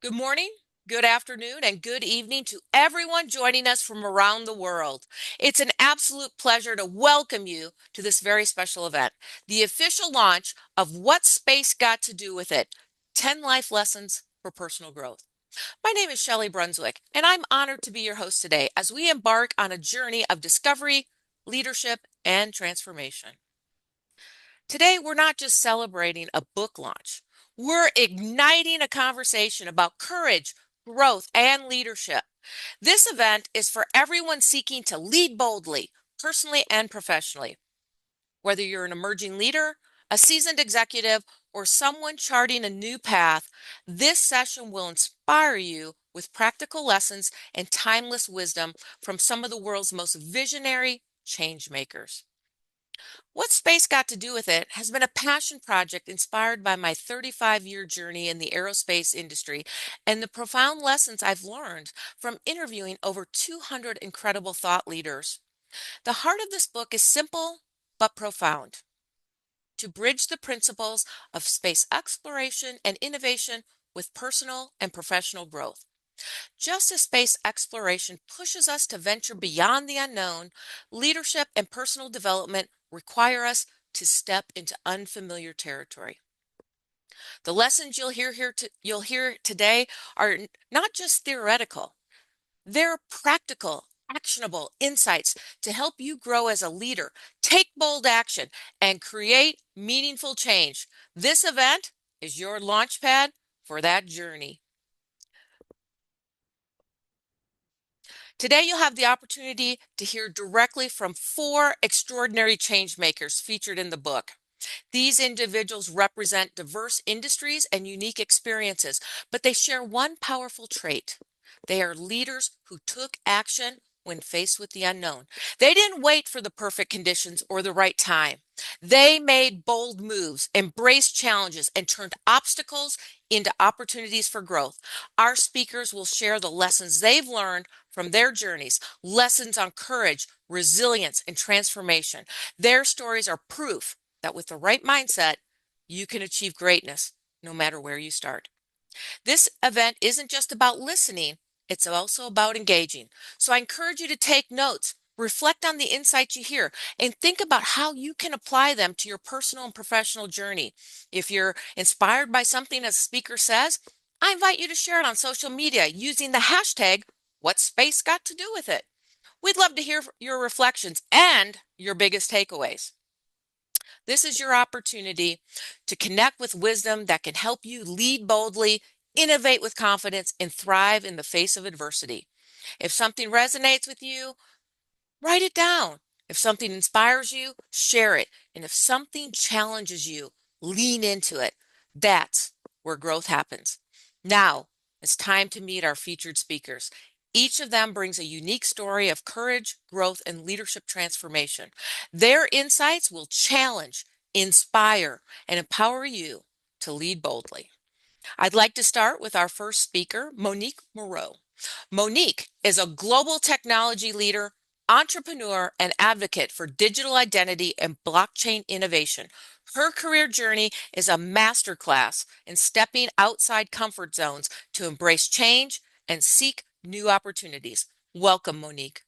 Good morning, good afternoon, and good evening to everyone joining us from around the world. It's an absolute pleasure to welcome you to this very special event, the official launch of What Space Got to Do with It 10 Life Lessons for Personal Growth. My name is Shelley Brunswick, and I'm honored to be your host today as we embark on a journey of discovery, leadership, and transformation. Today, we're not just celebrating a book launch, we're igniting a conversation about courage, growth, and leadership. This event is for everyone seeking to lead boldly, personally and professionally. Whether you're an emerging leader, a seasoned executive, or someone charting a new path, this session will inspire you with practical lessons and timeless wisdom from some of the world's most visionary change makers. What space got to do with it has been a passion project inspired by my 35-year journey in the aerospace industry and the profound lessons I've learned from interviewing over 200 incredible thought leaders. The heart of this book is simple but profound: to bridge the principles of space exploration and innovation with personal and professional growth. Just as space exploration pushes us to venture beyond the unknown, leadership and personal development require us to step into unfamiliar territory. The lessons you'll hear today are not just theoretical. They're practical, actionable insights to help you grow as a leader, take bold action, and create meaningful change. This event is your launchpad for that journey. Today, you'll have the opportunity to hear directly from four extraordinary change makers featured in the book. These individuals represent diverse industries and unique experiences, but they share one powerful trait. They are leaders who took action when faced with the unknown. They didn't wait for the perfect conditions or the right time. They made bold moves, embraced challenges, and turned obstacles into opportunities for growth. Our speakers will share the lessons they've learned from their journeys, lessons on courage, resilience, and transformation. Their stories are proof that with the right mindset, you can achieve greatness no matter where you start. This event isn't just about listening, it's also about engaging. So I encourage you to take notes, reflect on the insights you hear, and think about how you can apply them to your personal and professional journey. If you're inspired by something a speaker says, I invite you to share it on social media using the hashtag What Space Got to Do with It. We'd love to hear your reflections and your biggest takeaways. This is your opportunity to connect with wisdom that can help you lead boldly, innovate with confidence, and thrive in the face of adversity. If something resonates with you, write it down. If something inspires you, share it. And if something challenges you, lean into it. That's where growth happens. Now, it's time to meet our featured speakers. Each of them brings a unique story of courage, growth, and leadership transformation. Their insights will challenge, inspire, and empower you to lead boldly. I'd like to start with our first speaker, Monique Moreau. Monique is a global technology leader, entrepreneur, and advocate for digital identity and blockchain innovation. Her career journey is a masterclass in stepping outside comfort zones to embrace change and seek new opportunities. Welcome, Monique.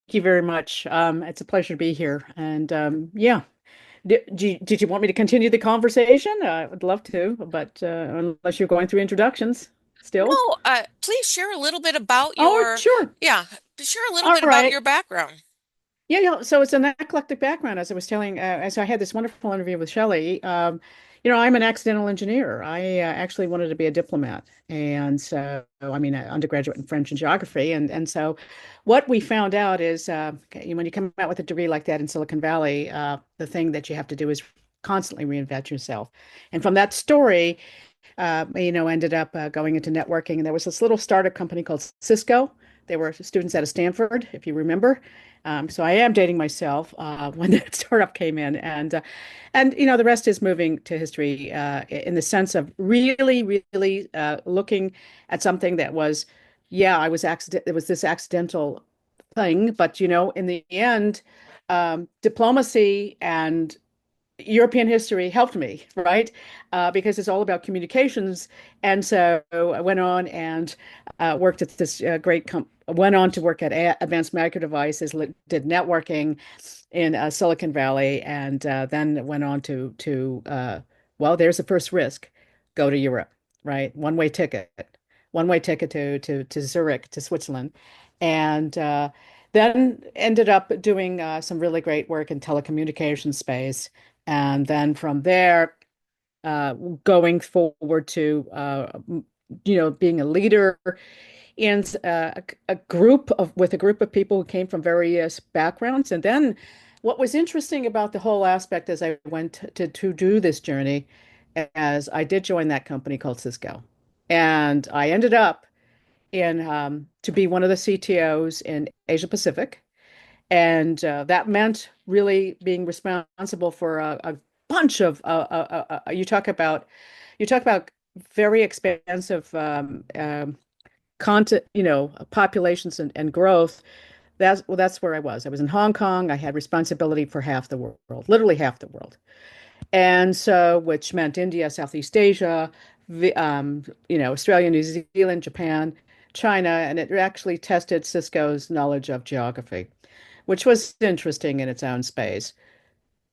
Thank you very much. It's a pleasure to be here. And yeah, did you want me to continue the conversation? I would love to, but unless you're going through introductions still. No, please share a little bit about Oh, your, sure. yeah, share a little All bit about right. your background. Yeah. So it's an eclectic background, as I was telling. As I had this wonderful interview with Shelley. I'm an accidental engineer. I actually wanted to be a diplomat, and so I mean, an undergraduate in French and geography, and so what we found out is okay, when you come out with a degree like that in Silicon Valley, the thing that you have to do is constantly reinvent yourself. And from that story, ended up going into networking. And there was this little startup company called Cisco. They were students out of Stanford, if you remember. So I am dating myself when that startup came in, and the rest is moving to history in the sense of really looking at something that was, yeah, I was accident. It was this accidental thing, but in the end, diplomacy and European history helped me, right? Because it's all about communications. And so I went on and worked at this great went on to work at Advanced Micro Devices, did networking in Silicon Valley, and then went on well, there's the first risk. Go to Europe, right? One-way ticket to Zurich, to Switzerland. And then ended up doing some really great work in telecommunications space. And then from there, uh, going forward to being a leader in a group of with a group of people who came from various backgrounds. And then what was interesting about the whole aspect as I went to do this journey, as I did join that company called Cisco, and I ended up in to be one of the CTOs in Asia Pacific. And that meant really being responsible for a bunch of you talk about very expansive content, populations and growth. That's where I was. I was in Hong Kong. I had responsibility for half the world, literally half the world. And so, which meant India, Southeast Asia, Australia, New Zealand, Japan, China, and it actually tested Cisco's knowledge of geography, which was interesting in its own space.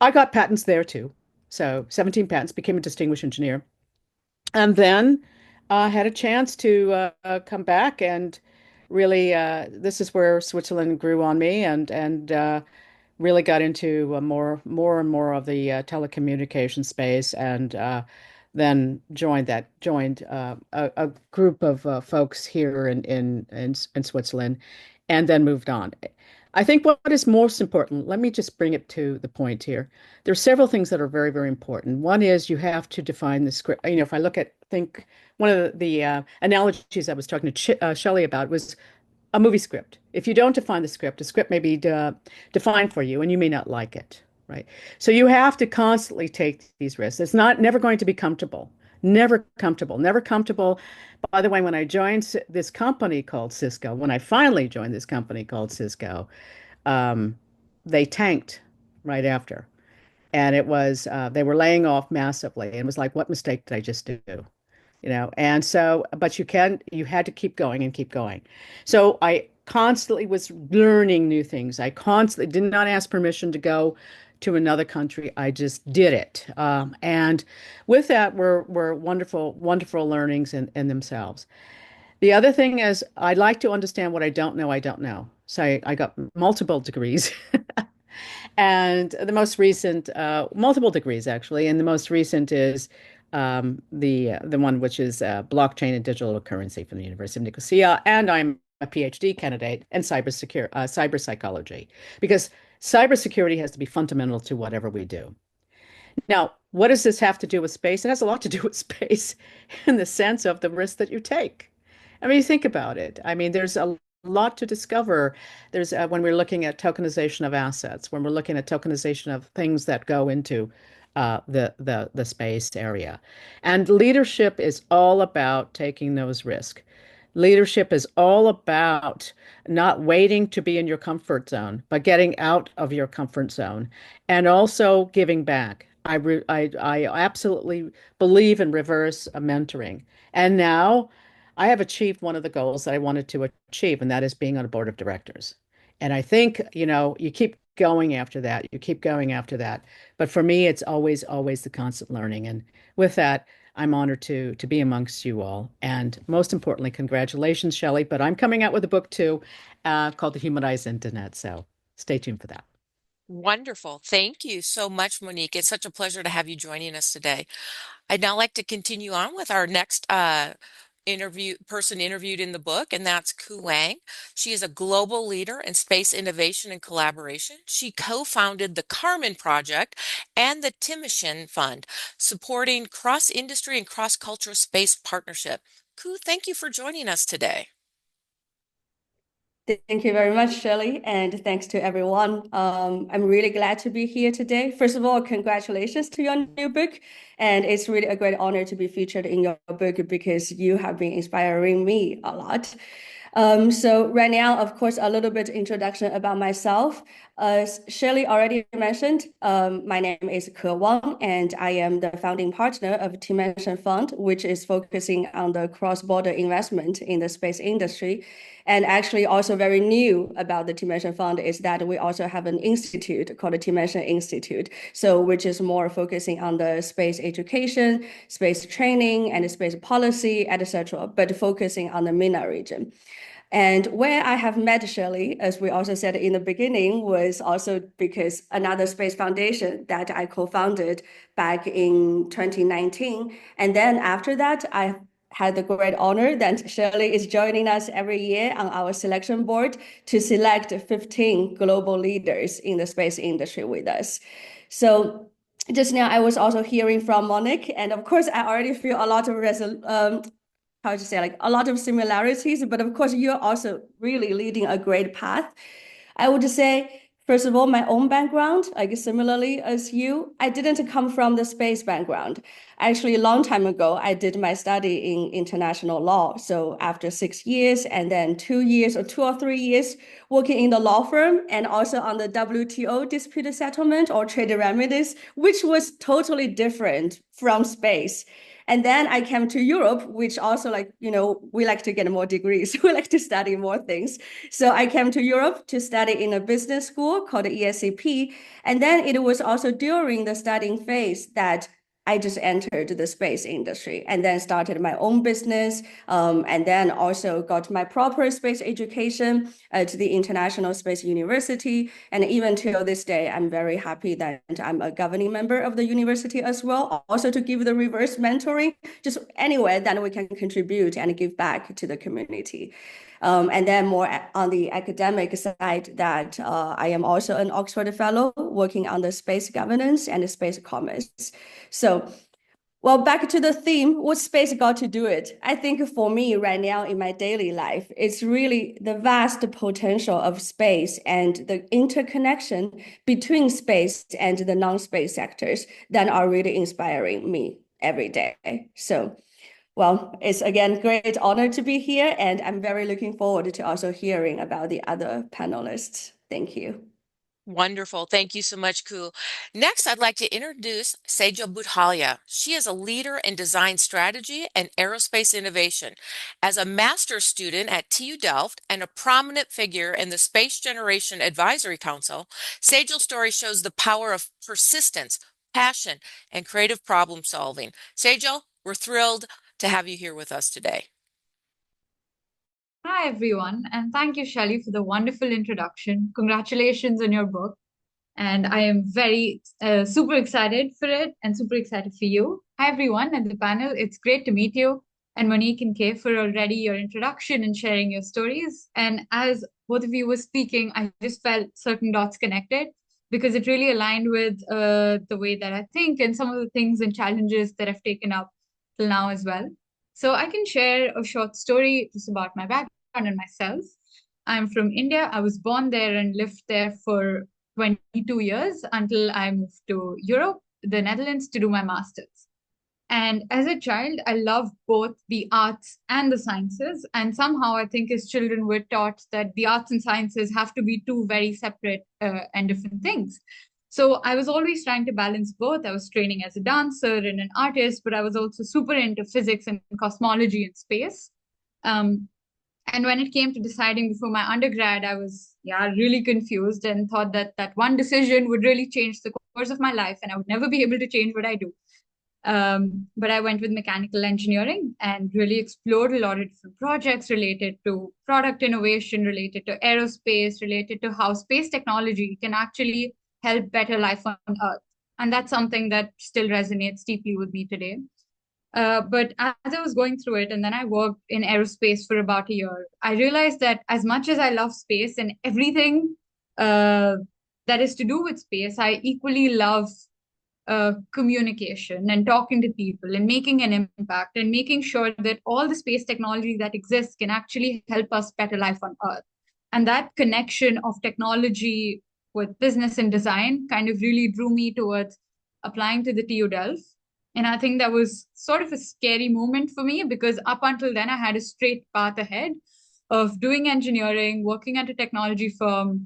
I got patents there too. So 17 patents, became a distinguished engineer. And then had a chance to come back and really, this is where Switzerland grew on me and really got into more and more of the telecommunication space, and then joined a group of folks here in Switzerland, and then moved on. I think what is most important, let me just bring it to the point here. There are several things that are very, very important. One is you have to define the script. If I think one of the analogies I was talking to Shelley about was a movie script. If you don't define the script may be defined for you and you may not like it, right? So you have to constantly take these risks. It's not never going to be comfortable. Never comfortable. Never comfortable. By the way, when I joined this company called Cisco, when I finally joined this company called Cisco, um, they tanked right after. And it was they were laying off massively. And it was like, what mistake did I just do? And so but you had to keep going and keep going. So I constantly was learning new things. I constantly did not ask permission to go to another country. I just did it, and with that were wonderful wonderful learnings in themselves. The other thing is I like to understand what I don't know. So I got multiple degrees. And the most recent, multiple degrees actually, and the most recent is the one which is blockchain and digital currency from the University of Nicosia, and I'm a PhD candidate in cyber psychology, because cybersecurity has to be fundamental to whatever we do. Now, what does this have to do with space? It has a lot to do with space in the sense of the risk that you take. I mean, think about it. I mean, there's a lot to discover. There's when we're looking at tokenization of assets, when we're looking at tokenization of things that go into the space area. And leadership is all about taking those risks. Leadership is all about not waiting to be in your comfort zone, but getting out of your comfort zone and also giving back. I absolutely believe in reverse mentoring. And now I have achieved one of the goals that I wanted to achieve, and that is being on a board of directors. And I think, you keep going after that. You keep going after that. But for me, it's always, always the constant learning. And with that, I'm honored to be amongst you all. And most importantly, congratulations, Shelley. But I'm coming out with a book too, called The Humanized Internet. So stay tuned for that. Wonderful. Thank you so much, Monique. It's such a pleasure to have you joining us today. I'd now like to continue on with our next person interviewed in the book, and that's Ku Wang. She is a global leader in space innovation and collaboration. She co-founded the Carmen Project and the Timoshin Fund, supporting cross-industry and cross-cultural space partnership. Ku, thank you for joining us today. Thank you very much, Shirley, and thanks to everyone. I'm really glad to be here today. First of all, congratulations to your new book, and it's really a great honor to be featured in your book because you have been inspiring me a lot. So right now, of course, a little bit introduction about myself. As Shirley already mentioned, my name is Ke Wang, and I am the founding partner of Dimension Fund, which is focusing on the cross-border investment in the space industry. And actually, also very new about the Dimension Fund is that we also have an institute called the Dimension Institute, so which is more focusing on the space education, space training, and space policy, etc., but focusing on the MENA region. And where I have met Shirley, as we also said in the beginning, was also because another space foundation that I co-founded back in 2019. And then after that, I had the great honor that Shirley is joining us every year on our selection board to select 15 global leaders in the space industry with us. So just now, I was also hearing from Monique, and of course, I already feel a lot of how to say, like a lot of similarities, but of course you're also really leading a great path. I would say, first of all, my own background, like similarly as you, I didn't come from the space background. Actually, a long time ago, I did my study in international law. So after 6 years and then 2 years or 2 or 3 years working in the law firm and also on the WTO dispute settlement or trade remedies, which was totally different from space. And then I came to Europe, which also like, we like to get more degrees. We like to study more things. So I came to Europe to study in a business school called ESCP. And then it was also during the studying phase that I just entered the space industry and then started my own business, and then also got my proper space education to the International Space University. And even till this day, I'm very happy that I'm a governing member of the university as well, also to give the reverse mentoring, just anywhere that we can contribute and give back to the community. And then more on the academic side that I am also an Oxford Fellow working on the space governance and the space commerce. So, well, back to the theme, what space got to do it? I think for me right now in my daily life, it's really the vast potential of space and the interconnection between space and the non-space sectors that are really inspiring me every day. So, well, it's again great honor to be here, and I'm very looking forward to also hearing about the other panelists. Thank you. Wonderful. Thank you so much, Ku. Next, I'd like to introduce Sejal Budhalia. She is a leader in design strategy and aerospace innovation. As a master's student at TU Delft and a prominent figure in the Space Generation Advisory Council, Sejal's story shows the power of persistence, passion, and creative problem solving. Sejal, we're thrilled to have you here with us today. Hi, everyone, and thank you, Shelley, for the wonderful introduction. Congratulations on your book. And I am very super excited for it and super excited for you. Hi, everyone at the panel. It's great to meet you. And Monique and Kay for already your introduction and sharing your stories. And as both of you were speaking, I just felt certain dots connected because it really aligned with the way that I think and some of the things and challenges that I've taken up till now as well. So I can share a short story just about my background and myself. I'm from India. I was born there and lived there for 22 years until I moved to Europe, the Netherlands, to do my master's. And as a child, I loved both the arts and the sciences. And somehow I think as children, we're taught that the arts and sciences have to be two very separate and different things. So I was always trying to balance both. I was training as a dancer and an artist, but I was also super into physics and cosmology and space. And when it came to deciding before my undergrad, I was really confused and thought that that one decision would really change the course of my life and I would never be able to change what I do. But I went with mechanical engineering and really explored a lot of different projects related to product innovation, related to aerospace, related to how space technology can actually help better life on Earth. And that's something that still resonates deeply with me today. But as I was going through it, and then I worked in aerospace for about a year, I realized that as much as I love space and everything that is to do with space, I equally love communication and talking to people and making an impact and making sure that all the space technology that exists can actually help us better life on Earth. And that connection of technology with business and design kind of really drew me towards applying to the TU Delft. And I think that was sort of a scary moment for me because up until then, I had a straight path ahead of doing engineering, working at a technology firm,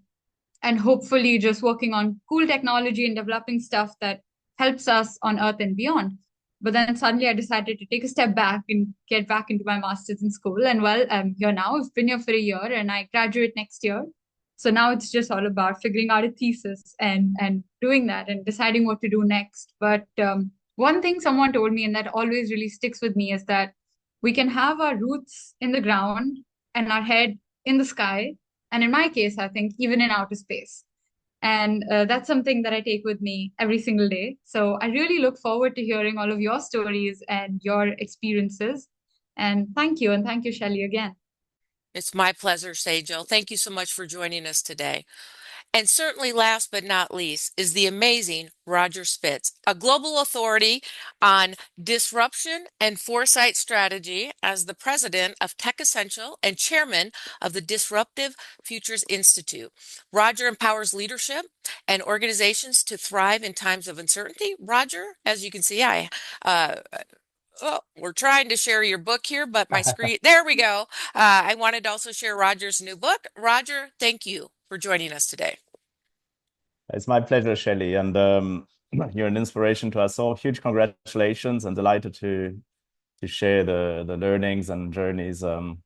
and hopefully just working on cool technology and developing stuff that helps us on Earth and beyond. But then suddenly I decided to take a step back and get back into my master's in school. And well, I'm here now. I've been here for a year and I graduate next year. So now it's just all about figuring out a thesis and doing that and deciding what to do next. But one thing someone told me, and that always really sticks with me, is that we can have our roots in the ground and our head in the sky. And in my case, I think even in outer space. And that's something that I take with me every single day. So I really look forward to hearing all of your stories and your experiences. And thank you. And thank you, Shelley, again. It's my pleasure, Sejal. Thank you so much for joining us today. And certainly last but not least is the amazing Roger Spitz, a global authority on disruption and foresight strategy as the president of Tech Essential and chairman of the Disruptive Futures Institute. Roger empowers leadership and organizations to thrive in times of uncertainty. Roger, as you can see, uh, we're trying to share your book here, but my screen, there we go. I wanted to also share Roger's new book. Roger, thank you for joining us today. It's my pleasure, Shelley, and you're an inspiration to us all. Huge congratulations, and delighted to share the learnings and journeys of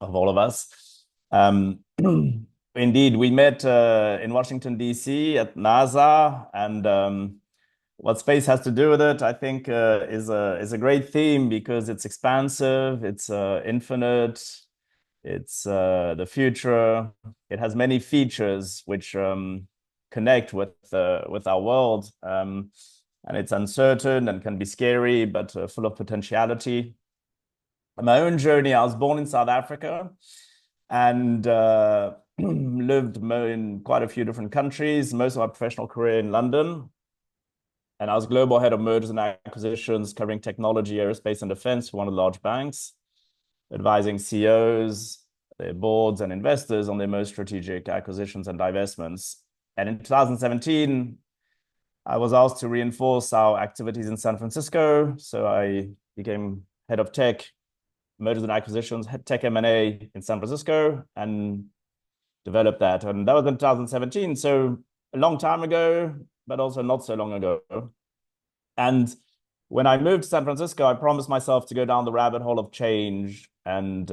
all of us. Indeed, we met in Washington, D.C. at NASA, and what space has to do with it, I think, is a great theme because it's expansive, it's infinite, it's the future. It has many features which connect with our world, and it's uncertain and can be scary, but full of potentiality. In my own journey, I was born in South Africa and lived in quite a few different countries, most of my professional career in London. And I was global head of mergers and acquisitions, covering technology, aerospace, and defense for one of the large banks, advising CEOs, their boards, and investors on their most strategic acquisitions and divestments. And in 2017, I was asked to reinforce our activities in San Francisco. So I became head of tech, mergers and acquisitions, tech M&A in San Francisco, and developed that. And that was in 2017. So a long time ago, but also not so long ago. And when I moved to San Francisco, I promised myself to go down the rabbit hole of change. And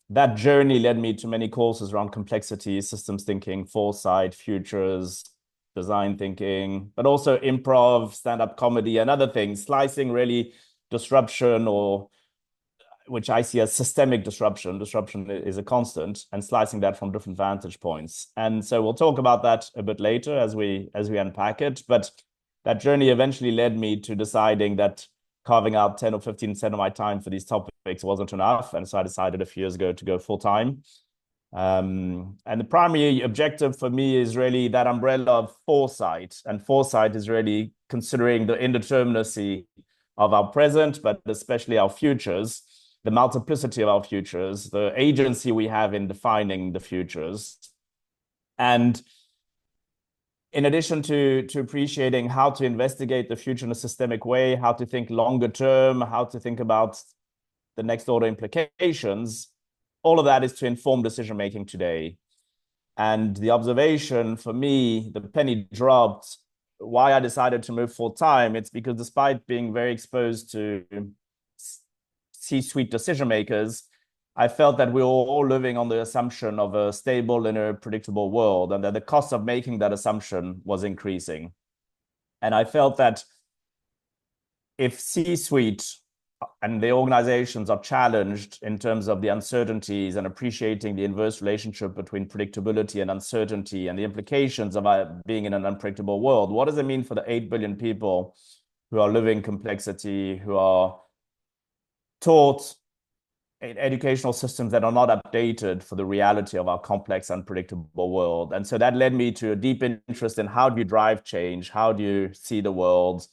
that journey led me to many courses around complexity, systems thinking, foresight, futures, design thinking, but also improv, stand-up comedy, and other things, slicing really disruption, or which I see as systemic disruption. Disruption is a constant, and slicing that from different vantage points. And so we'll talk about that a bit later as we unpack it. But that journey eventually led me to deciding that carving out 10 or 15% of my time for these topics wasn't enough. And so I decided a few years ago to go full time. And the primary objective for me is really that umbrella of foresight. And foresight is really considering the indeterminacy of our present, but especially our futures, the multiplicity of our futures, the agency we have in defining the futures. And in addition to appreciating how to investigate the future in a systemic way, how to think longer term, how to think about the next order implications, all of that is to inform decision-making today. And the observation for me, the penny dropped, why I decided to move full time, it's because despite being very exposed to C-suite decision makers, I felt that we were all living on the assumption of a stable, linear, predictable world, and that the cost of making that assumption was increasing. And I felt that if C-suite and the organizations are challenged in terms of the uncertainties and appreciating the inverse relationship between predictability and uncertainty and the implications of being in an unpredictable world, what does it mean for the 8 billion people who are living complexity, who are taught educational systems that are not updated for the reality of our complex, unpredictable world? And so that led me to a deep interest in how do you drive change? How do you see the world,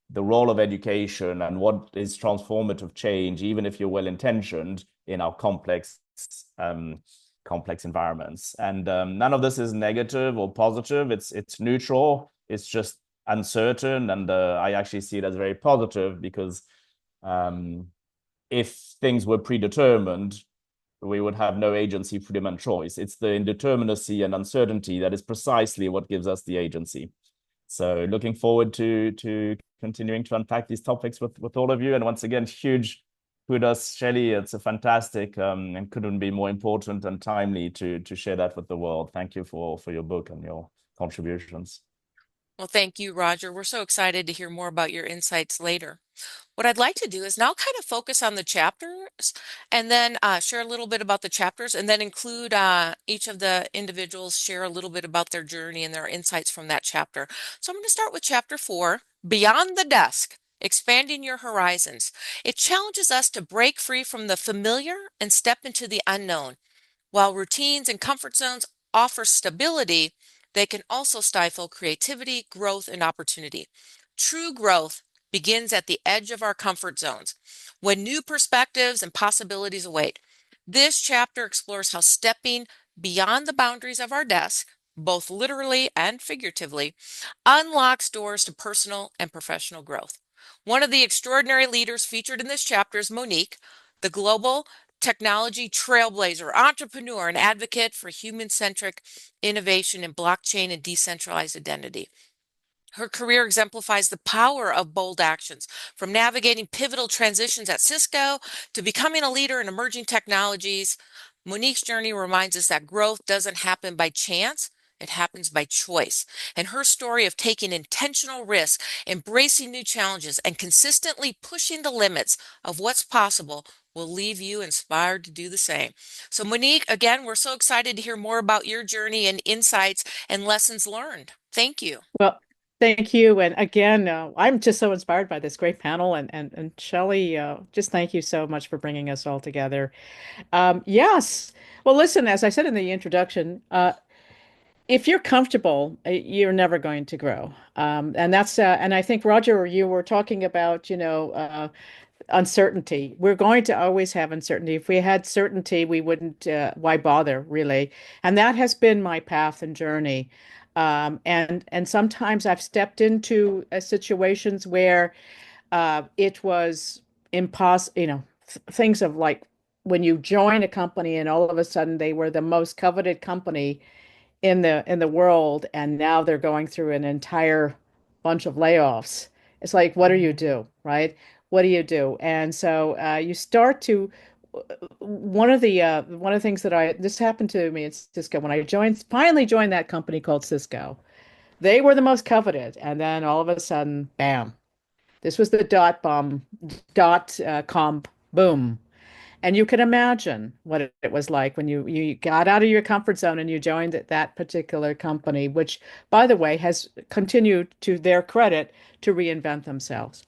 the role of education, and what is transformative change, even if you're well-intentioned in our complex environments. And none of this is negative or positive. It's neutral. It's just uncertain. And I actually see it as very positive because if things were predetermined, we would have no agency, freedom, and choice. It's the indeterminacy and uncertainty that is precisely what gives us the agency. So looking forward to continuing to unpack these topics with all of you. And once again, huge kudos, Shelley. It's a fantastic and couldn't be more important and timely to share that with the world. Thank you for your book and your contributions. Well, thank you, Roger. We're so excited to hear more about your insights later. What I'd like to do is now kind of focus on the chapters and then share a little bit about the chapters and then include each of the individuals share a little bit about their journey and their insights from that chapter. So I'm going to start with chapter 4, Beyond the Desk, Expanding Your Horizons. It challenges us to break free from the familiar and step into the unknown. While routines and comfort zones offer stability, they can also stifle creativity, growth, and opportunity. True growth begins at the edge of our comfort zones, when new perspectives and possibilities await. This chapter explores how stepping beyond the boundaries of our desk, both literally and figuratively, unlocks doors to personal and professional growth. One of the extraordinary leaders featured in this chapter is Monique, the global technology trailblazer, entrepreneur, and advocate for human-centric innovation in blockchain and decentralized identity. Her career exemplifies the power of bold actions, from navigating pivotal transitions at Cisco to becoming a leader in emerging technologies. Monique's journey reminds us that growth doesn't happen by chance. It happens by choice. And her story of taking intentional risks, embracing new challenges, and consistently pushing the limits of what's possible will leave you inspired to do the same. So, Monique, again, we're so excited to hear more about your journey and insights and lessons learned. Thank you. Well, thank you. And again, I'm just so inspired by this great panel. And Shelley, just thank you so much for bringing us all together. Yes. Well, listen, as I said in the introduction, if you're comfortable, you're never going to grow. And I think, Roger, you were talking about, uncertainty. We're going to always have uncertainty. If we had certainty, we wouldn't, why bother, really? And that has been my path and journey. And sometimes I've stepped into situations where it was impossible, things of like when you join a company and all of a sudden they were the most coveted company in the world, and now they're going through an entire bunch of layoffs. It's like, what do you do, right? What do you do? And so you start to one of the things that I this happened to me at Cisco when I finally joined that company called Cisco. They were the most coveted, and then all of a sudden, bam! This was the com boom. And you can imagine what it was like when you got out of your comfort zone and you joined that particular company, which, by the way, has continued, to their credit, to reinvent themselves.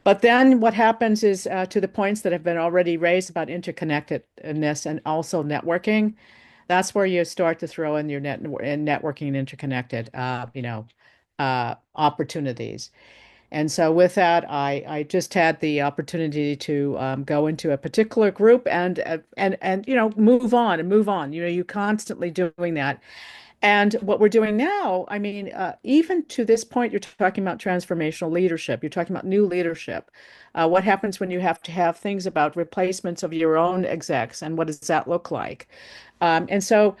But then what happens is, to the points that have been already raised about interconnectedness and also networking, that's where you start to throw in your networking and interconnected, opportunities. And so with that, I just had the opportunity to go into a particular group and move on and move on. You constantly doing that. And what we're doing now, I mean, even to this point, you're talking about transformational leadership. You're talking about new leadership. What happens when you have to have things about replacements of your own execs, and what does that look like? And so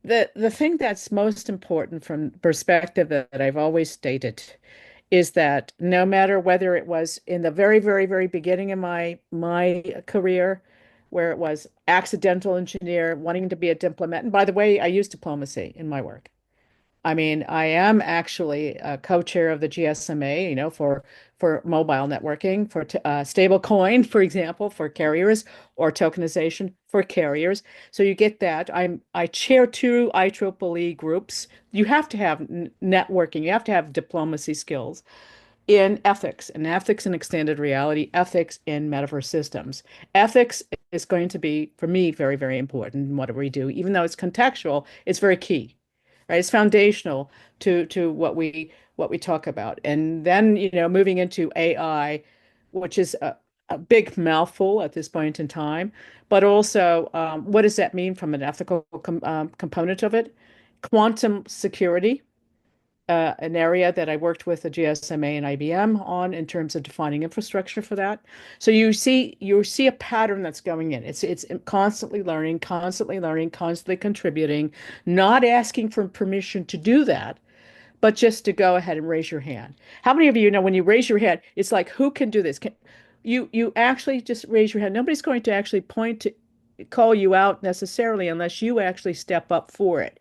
the thing that's most important from perspective that I've always stated is that no matter whether it was in the very, very, very beginning of my career, where it was accidental engineer wanting to be a diplomat. And by the way, I use diplomacy in my work. I mean, I am actually a co-chair of the GSMA, for mobile networking, for stable coin, for example, for carriers, or tokenization for carriers. So you get that. I chair two IEEE groups. You have to have networking. You have to have diplomacy skills in ethics, and ethics in extended reality, ethics in metaverse systems. Ethics is going to be, for me, very, very important in what we do. Even though it's contextual, it's very key, right? It's foundational to what we talk about. And then, moving into AI, which is a big mouthful at this point in time, but also, what does that mean from an ethical component of it? Quantum security, an area that I worked with the GSMA and IBM on in terms of defining infrastructure for that. So you see a pattern that's going in. It's constantly learning, constantly contributing, not asking for permission to do that, but just to go ahead and raise your hand. How many of you know when you raise your hand, it's like, who can do this? You actually just raise your hand. Nobody's going to actually point to call you out necessarily unless you actually step up for it.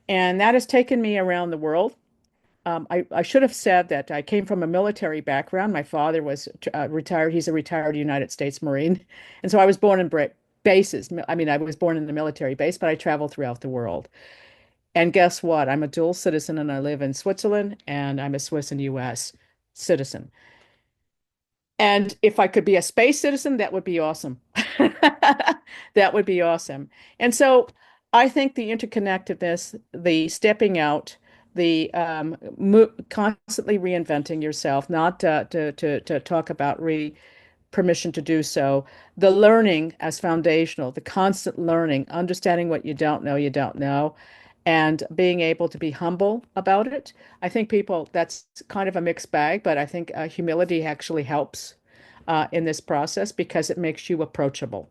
And that has taken me around the world. I should have said that I came from a military background. My father was retired. He's a retired United States Marine. And so I was born in bases. I mean, I was born in the military base, but I traveled throughout the world. And guess what? I'm a dual citizen and I live in Switzerland and I'm a Swiss and US citizen. And if I could be a space citizen, that would be awesome. That would be awesome. And so I think the interconnectedness, the stepping out, the mo constantly reinventing yourself, not to talk about permission to do so, the learning as foundational, the constant learning, understanding what you don't know, and being able to be humble about it. I think that's kind of a mixed bag, but I think humility actually helps in this process because it makes you approachable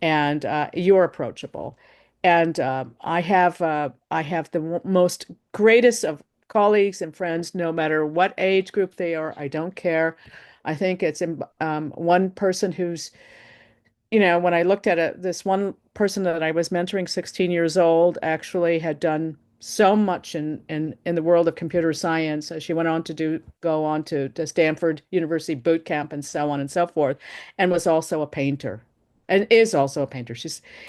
and you're approachable. And I have the most greatest of colleagues and friends, no matter what age group they are. I don't care. I think it's one person who's when I looked at it, this one person that I was mentoring, 16 years old, actually had done so much in the world of computer science. She went on to go on to Stanford University boot camp and so on and so forth, and was also a painter, and is also a painter.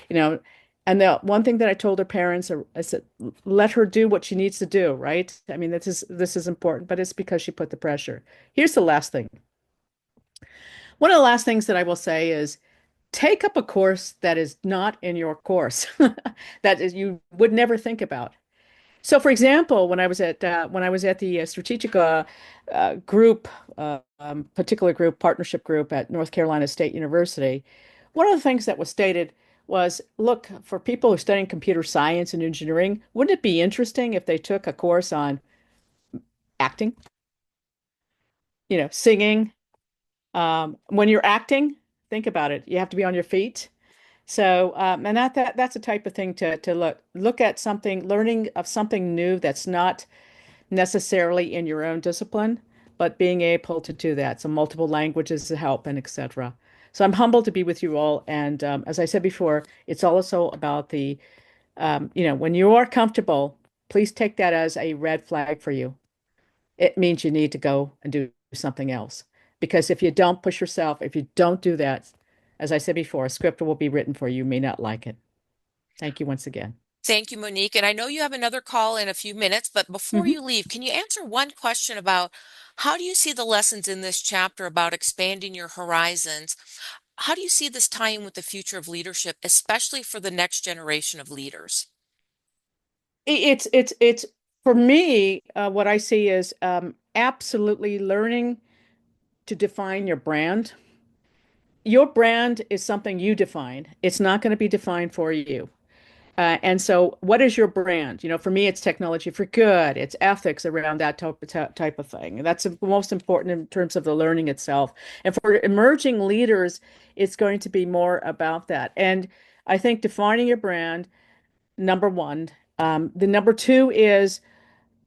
You know, and the one thing that I told her parents, I said, let her do what she needs to do, right? I mean, this is important, but it's because she put the pressure. Here's the last thing. One of the last things that I will say is take up a course that is not in your course that is you would never think about. So, for example, when I was at the strategic group, particular group, partnership group at North Carolina State University, one of the things that was stated was, look, for people who are studying computer science and engineering, wouldn't it be interesting if they took a course on acting, singing? When you're acting, think about it. You have to be on your feet. So, and that's a type of thing to look at something, learning of something new that's not necessarily in your own discipline, but being able to do that. So multiple languages to help and etc. So I'm humbled to be with you all. And as I said before, it's also about when you are comfortable, please take that as a red flag for you. It means you need to go and do something else. Because if you don't push yourself, if you don't do that, as I said before, a script will be written for you. You may not like it. Thank you once again. Thank you, Monique. And I know you have another call in a few minutes, but before Mhm. you leave, can you answer one question about how do you see the lessons in this chapter about expanding your horizons? How do you see this tying with the future of leadership, especially for the next generation of leaders? It's for me, what I see is absolutely learning to define your brand. Your brand is something you define. It's not going to be defined for you. And so, what is your brand? For me, it's technology for good. It's ethics around that type of thing. That's the most important in terms of the learning itself. And for emerging leaders, it's going to be more about that. And I think defining your brand, number one. The number two is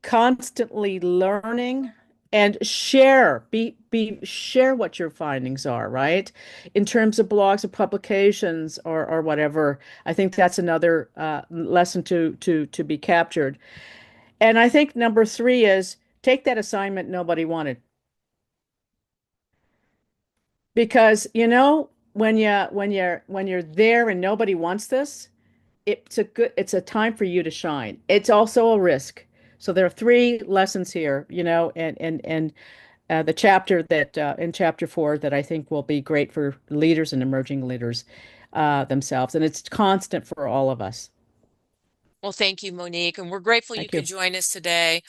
constantly learning and share what your findings are, right? In terms of blogs or publications or whatever. I think that's another lesson to be captured. And I think number three is take that assignment nobody wanted. Because when you're there and nobody wants this, it's a time for you to shine. It's also a risk. So there are three lessons here, and the chapter that in chapter 4 that I think will be great for leaders and emerging leaders themselves, and it's constant for all of us. Well, thank you, Monique, and we're grateful you Thank could you. join us today.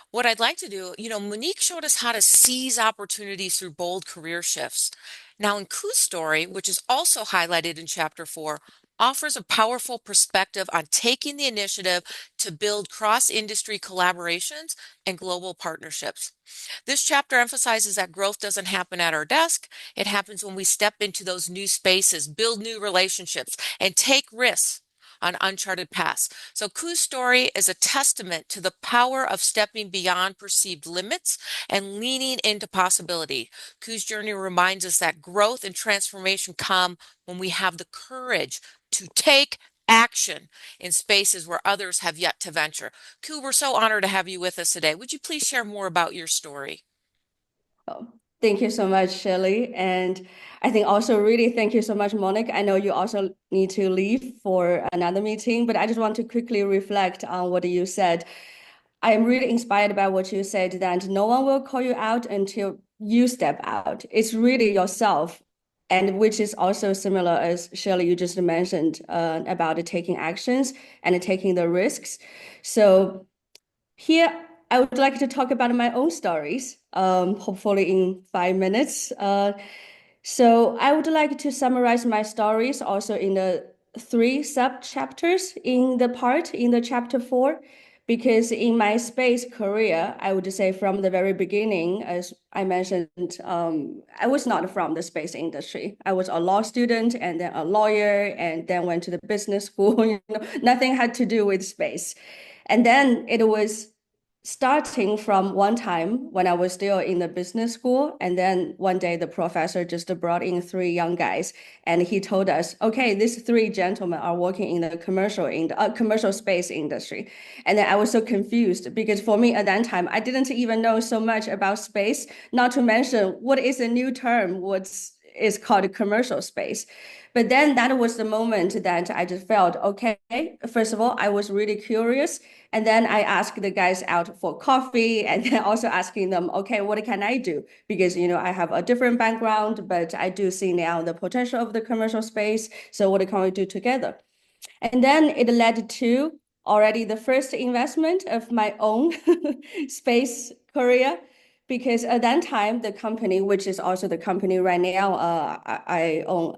What I'd like to do, Monique showed us how to seize opportunities through bold career shifts. Now, in Ku's story, which is also highlighted in chapter 4, offers a powerful perspective on taking the initiative to build cross-industry collaborations and global partnerships. This chapter emphasizes that growth doesn't happen at our desk. It happens when we step into those new spaces, build new relationships, and take risks on uncharted paths. So Ku's story is a testament to the power of stepping beyond perceived limits and leaning into possibility. Ku's journey reminds us that growth and transformation come when we have the courage to take action in spaces where others have yet to venture. Ku, we're so honored to have you with us today. Would you please share more about your story? Oh, thank you so much, Shelley. And I think also really thank you so much, Monica. I know you also need to leave for another meeting, but I just want to quickly reflect on what you said. I am really inspired by what you said, that no one will call you out until you step out. It's really yourself, and which is also similar as Shirley, you just mentioned about taking actions and taking the risks. So here, I would like to talk about my own stories, hopefully in 5 minutes. So I would like to summarize my stories also in the 3 sub-chapters in the chapter 4, because in my space career, I would say from the very beginning, as I mentioned, I was not from the space industry. I was a law student and then a lawyer and then went to the business school. Nothing had to do with space. And then it was starting from one time when I was still in the business school. And then one day the professor just brought in 3 young guys and he told us, okay, these 3 gentlemen are working in the commercial space industry. And then I was so confused because for me at that time, I didn't even know so much about space, not to mention what is a new term, is called commercial space. But then that was the moment that I just felt, okay, first of all, I was really curious. And then I asked the guys out for coffee and then also asking them, okay, what can I do? Because, I have a different background, but I do see now the potential of the commercial space. So what can we do together? And then it led to already the first investment of my own space career, because at that time, the company, which is also the company right now, I own,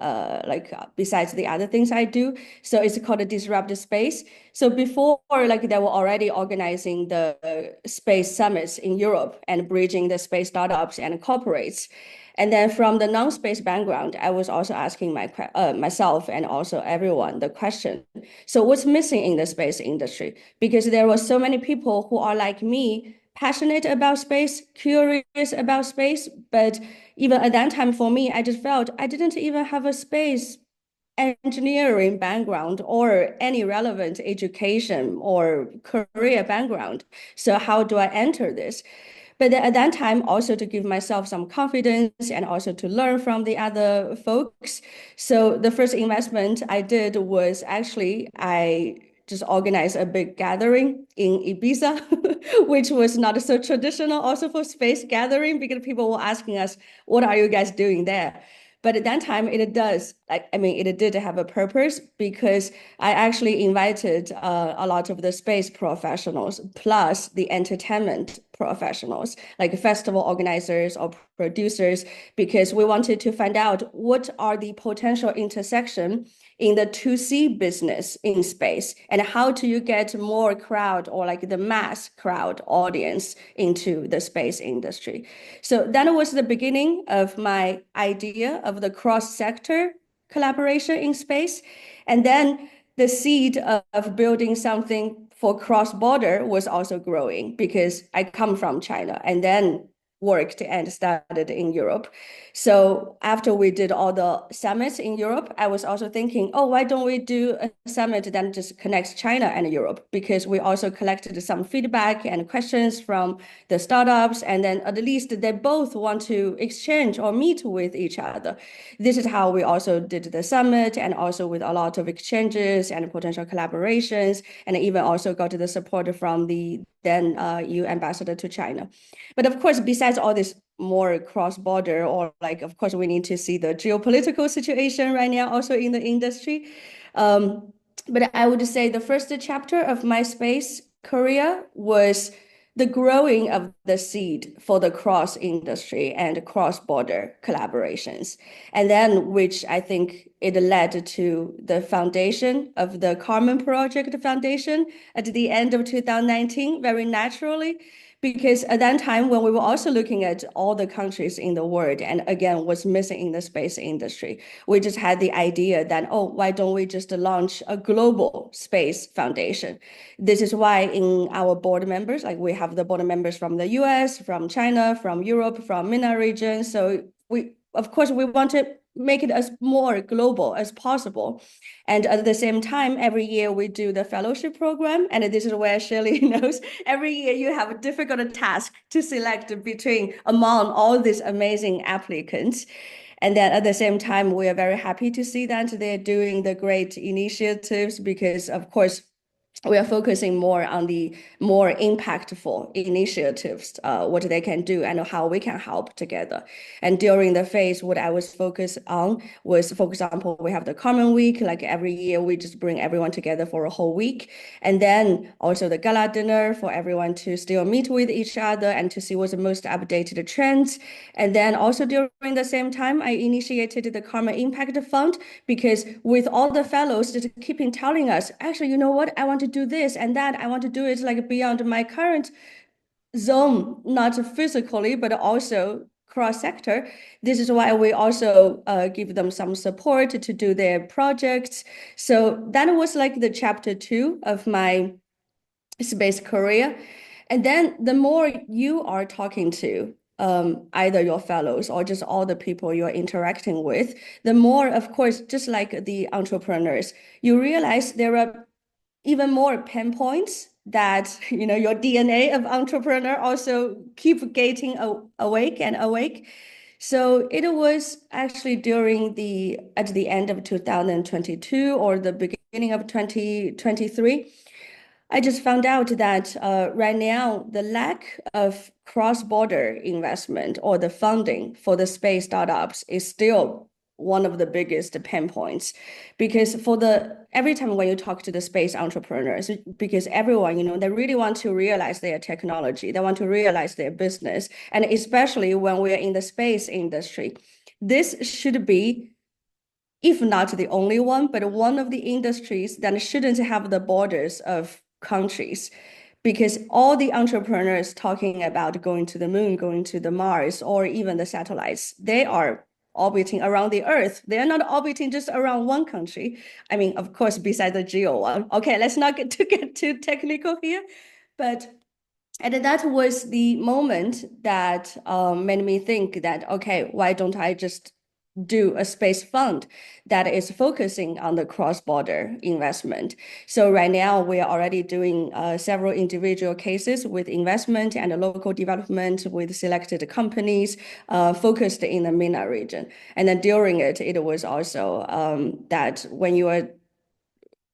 besides the other things I do. So it's called a Disruptive Space. So before, they were already organizing the space summits in Europe and bridging the space startups and corporates. And then from the non-space background, I was also asking myself and also everyone the question, so what's missing in the space industry? Because there were so many people who are like me, passionate about space, curious about space. But even at that time for me, I just felt I didn't even have a space engineering background or any relevant education or career background. So how do I enter this? But at that time, also to give myself some confidence and also to learn from the other folks. So the first investment I did was actually I just organized a big gathering in Ibiza, which was not so traditional also for space gathering, because people were asking us, what are you guys doing there? But at that time, it does, it did have a purpose, because I actually invited a lot of the space professionals, plus the entertainment professionals, like festival organizers or producers, because we wanted to find out what are the potential intersection in the 2C business in space, and how do you get more crowd or the mass crowd audience into the space industry. So that was the beginning of my idea of the cross-sector collaboration in space. And then the seed of building something for cross-border was also growing, because I come from China and then worked and started in Europe. So after we did all the summits in Europe, I was also thinking, oh, why don't we do a summit that just connects China and Europe? Because we also collected some feedback and questions from the startups, and then at least they both want to exchange or meet with each other. This is how we also did the summit, and also with a lot of exchanges and potential collaborations, and even also got the support from the then EU ambassador to China. But of course, besides all this more cross-border, or of course, we need to see the geopolitical situation right now also in the industry. But I would say the first chapter of my space career was the growing of the seed for the cross industry and cross border collaborations. And then, which I think it led to the foundation of the Common Project Foundation at the end of 2019, very naturally. Because at that time, when we were also looking at all the countries in the world, and again, what's missing in the space industry, we just had the idea that, oh, why don't we just launch a global space foundation? This is why in our board members, like we have the board members from the US, from China, from Europe, from MENA region. So we, of course, we want to make it as more global as possible. And at the same time, every year we do the fellowship program. And this is where Shirley knows every year you have a difficult task to select between among all these amazing applicants. And then at the same time, we are very happy to see that they're doing the great initiatives because, of course, we are focusing more on the more impactful initiatives, what they can do and how we can help together. And during the phase, what I was focused on was, for example, we have the Common Week, like every year we just bring everyone together for a whole week. And then also the gala dinner for everyone to still meet with each other and to see what's the most updated trends. And then also during the same time, I initiated the Karma Impact Fund because with all the fellows just keeping telling us, actually, you know what, I want to do this and that. I want to do it like beyond my current zone, not physically, but also cross sector. This is why we also give them some support to do their projects. So that was like the chapter 2 of my space career. And then the more you are talking to either your fellows or just all the people you're interacting with, the more, of course, just like the entrepreneurs, you realize there are even more pain points that your DNA of entrepreneur also keep getting awake and awake. So it was actually at the end of 2022 or the beginning of 2023, I just found out that right now, the lack of cross-border investment or the funding for the space startups is still one of the biggest pain points. Because every time when you talk to the space entrepreneurs, because everyone, they really want to realize their technology, they want to realize their business. And especially when we're in the space industry, this should be, if not the only one, but one of the industries that shouldn't have the borders of countries. Because all the entrepreneurs talking about going to the moon, going to the Mars, or even the satellites, they are orbiting around the Earth. They are not orbiting just around one country. I mean, of course, besides the geo one. Okay, let's not get too technical here. But and that was the moment that made me think that, okay, why don't I just do a space fund that is focusing on the cross-border investment. So right now we are already doing several individual cases with investment and local development with selected companies focused in the MENA region. And then during it was also that when you are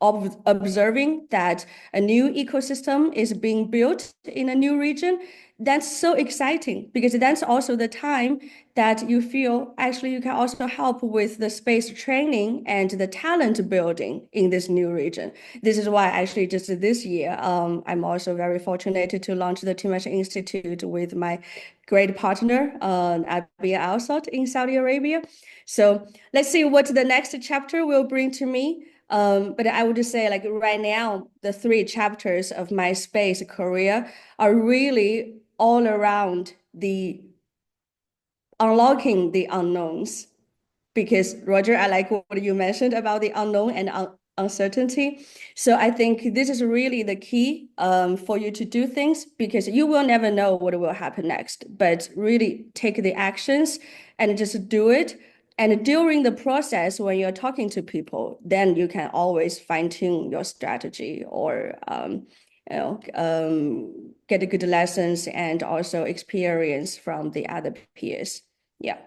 observing that a new ecosystem is being built in a new region, that's so exciting because that's also the time that you feel actually you can also help with the space training and the talent building in this new region. This is why actually just this year, I'm also very fortunate to launch the Timash Institute with my great partner, Abia Al Saud in Saudi Arabia. So let's see what the next chapter will bring to me. But I would say like right now, the 3 chapters of my space career are really all around the unlocking the unknowns. Because Roger, I like what you mentioned about the unknown and uncertainty. So I think this is really the key for you to do things because you will never know what will happen next, but really take the actions and just do it. And during the process, when you're talking to people, then you can always fine tune your strategy or get good lessons and also experience from the other peers. Yeah.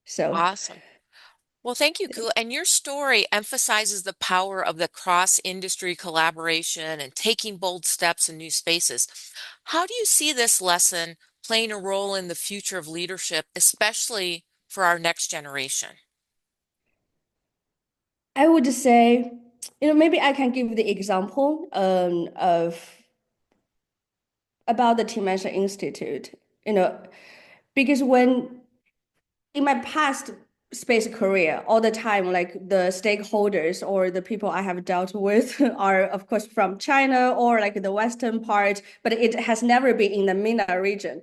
So. Awesome. Well, thank you, Ku. And your story emphasizes the power of the cross-industry collaboration and taking bold steps in new spaces. How do you see this lesson playing a role in the future of leadership, especially for our next generation? I would say, maybe I can give the example of about the Dementia Institute, because when in my past space career, all the time, like the stakeholders or the people I have dealt with are, of course, from China or like the Western part, but it has never been in the MENA region.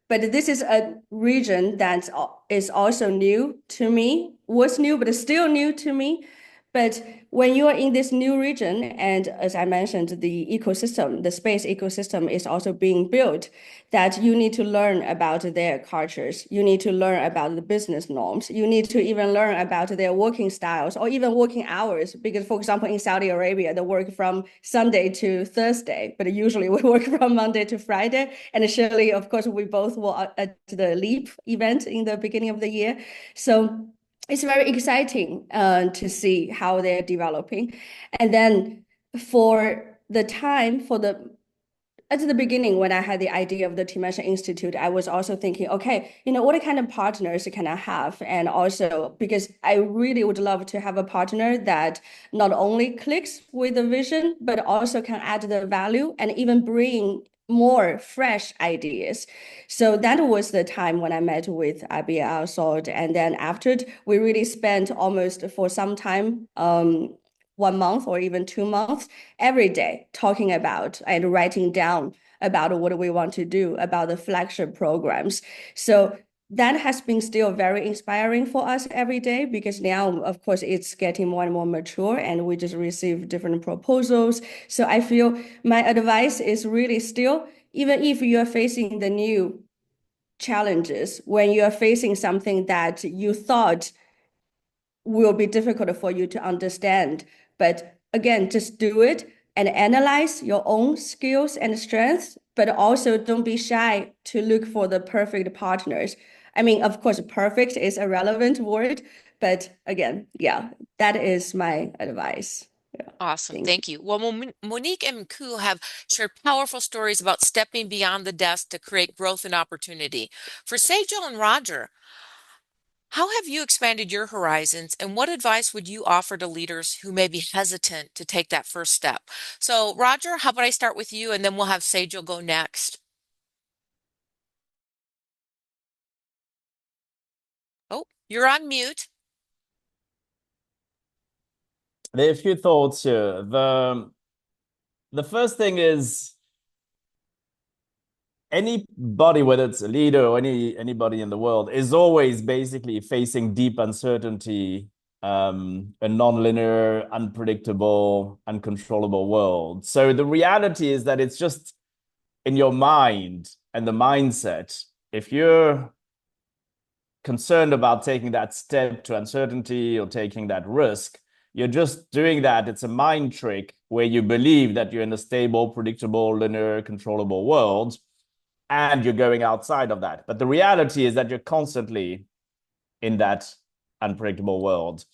But this is a region that is also new to me, was new, but still new to me. But when you are in this new region, and as I mentioned, the ecosystem, the space ecosystem is also being built, that you need to learn about their cultures. You need to learn about the business norms. You need to even learn about their working styles or even working hours. Because, for example, in Saudi Arabia, they work from Sunday to Thursday, but usually we work from Monday to Friday. And Shirley, of course, we both were at the LEAP event in the beginning of the year. So it's very exciting to see how they're developing. And then for the time, at the beginning, when I had the idea of the Dementia Institute, I was also thinking, okay, what kind of partners can I have? And also because I really would love to have a partner that not only clicks with the vision, but also can add the value and even bring more fresh ideas. So that was the time when I met with Abiel Sord. And then after, we really spent almost for some time, 1 month or even 2 months, every day talking about and writing down about what we want to do, about the flagship programs. So that has been still very inspiring for us every day, because now, of course, it's getting more and more mature and we just receive different proposals. So I feel my advice is really still, even if you are facing the new challenges, when you are facing something that you thought will be difficult for you to understand. But again, just do it and analyze your own skills and strengths, but also don't be shy to look for the perfect partners. I mean, of course, perfect is a relevant word, but again, yeah, that is my advice. Yeah, Awesome. thank you. Thank you. Well, Monique and Ku have shared powerful stories about stepping beyond the desk to create growth and opportunity. For Sejal and Roger, how have you expanded your horizons, and what advice would you offer to leaders who may be hesitant to take that first step? So, Roger, how about I start with you, and then we'll have Sejal go next. Oh, you're on mute. There are a few thoughts here. The first thing is, anybody, whether it's a leader or anybody in the world, is always basically facing deep uncertainty, a non-linear, unpredictable, uncontrollable world. So the reality is that it's just in your mind and the mindset. If you're concerned about taking that step to uncertainty or taking that risk, you're just doing that. It's a mind trick where you believe that you're in a stable, predictable, linear, controllable world, and you're going outside of that. But the reality is that you're constantly in that unpredictable world.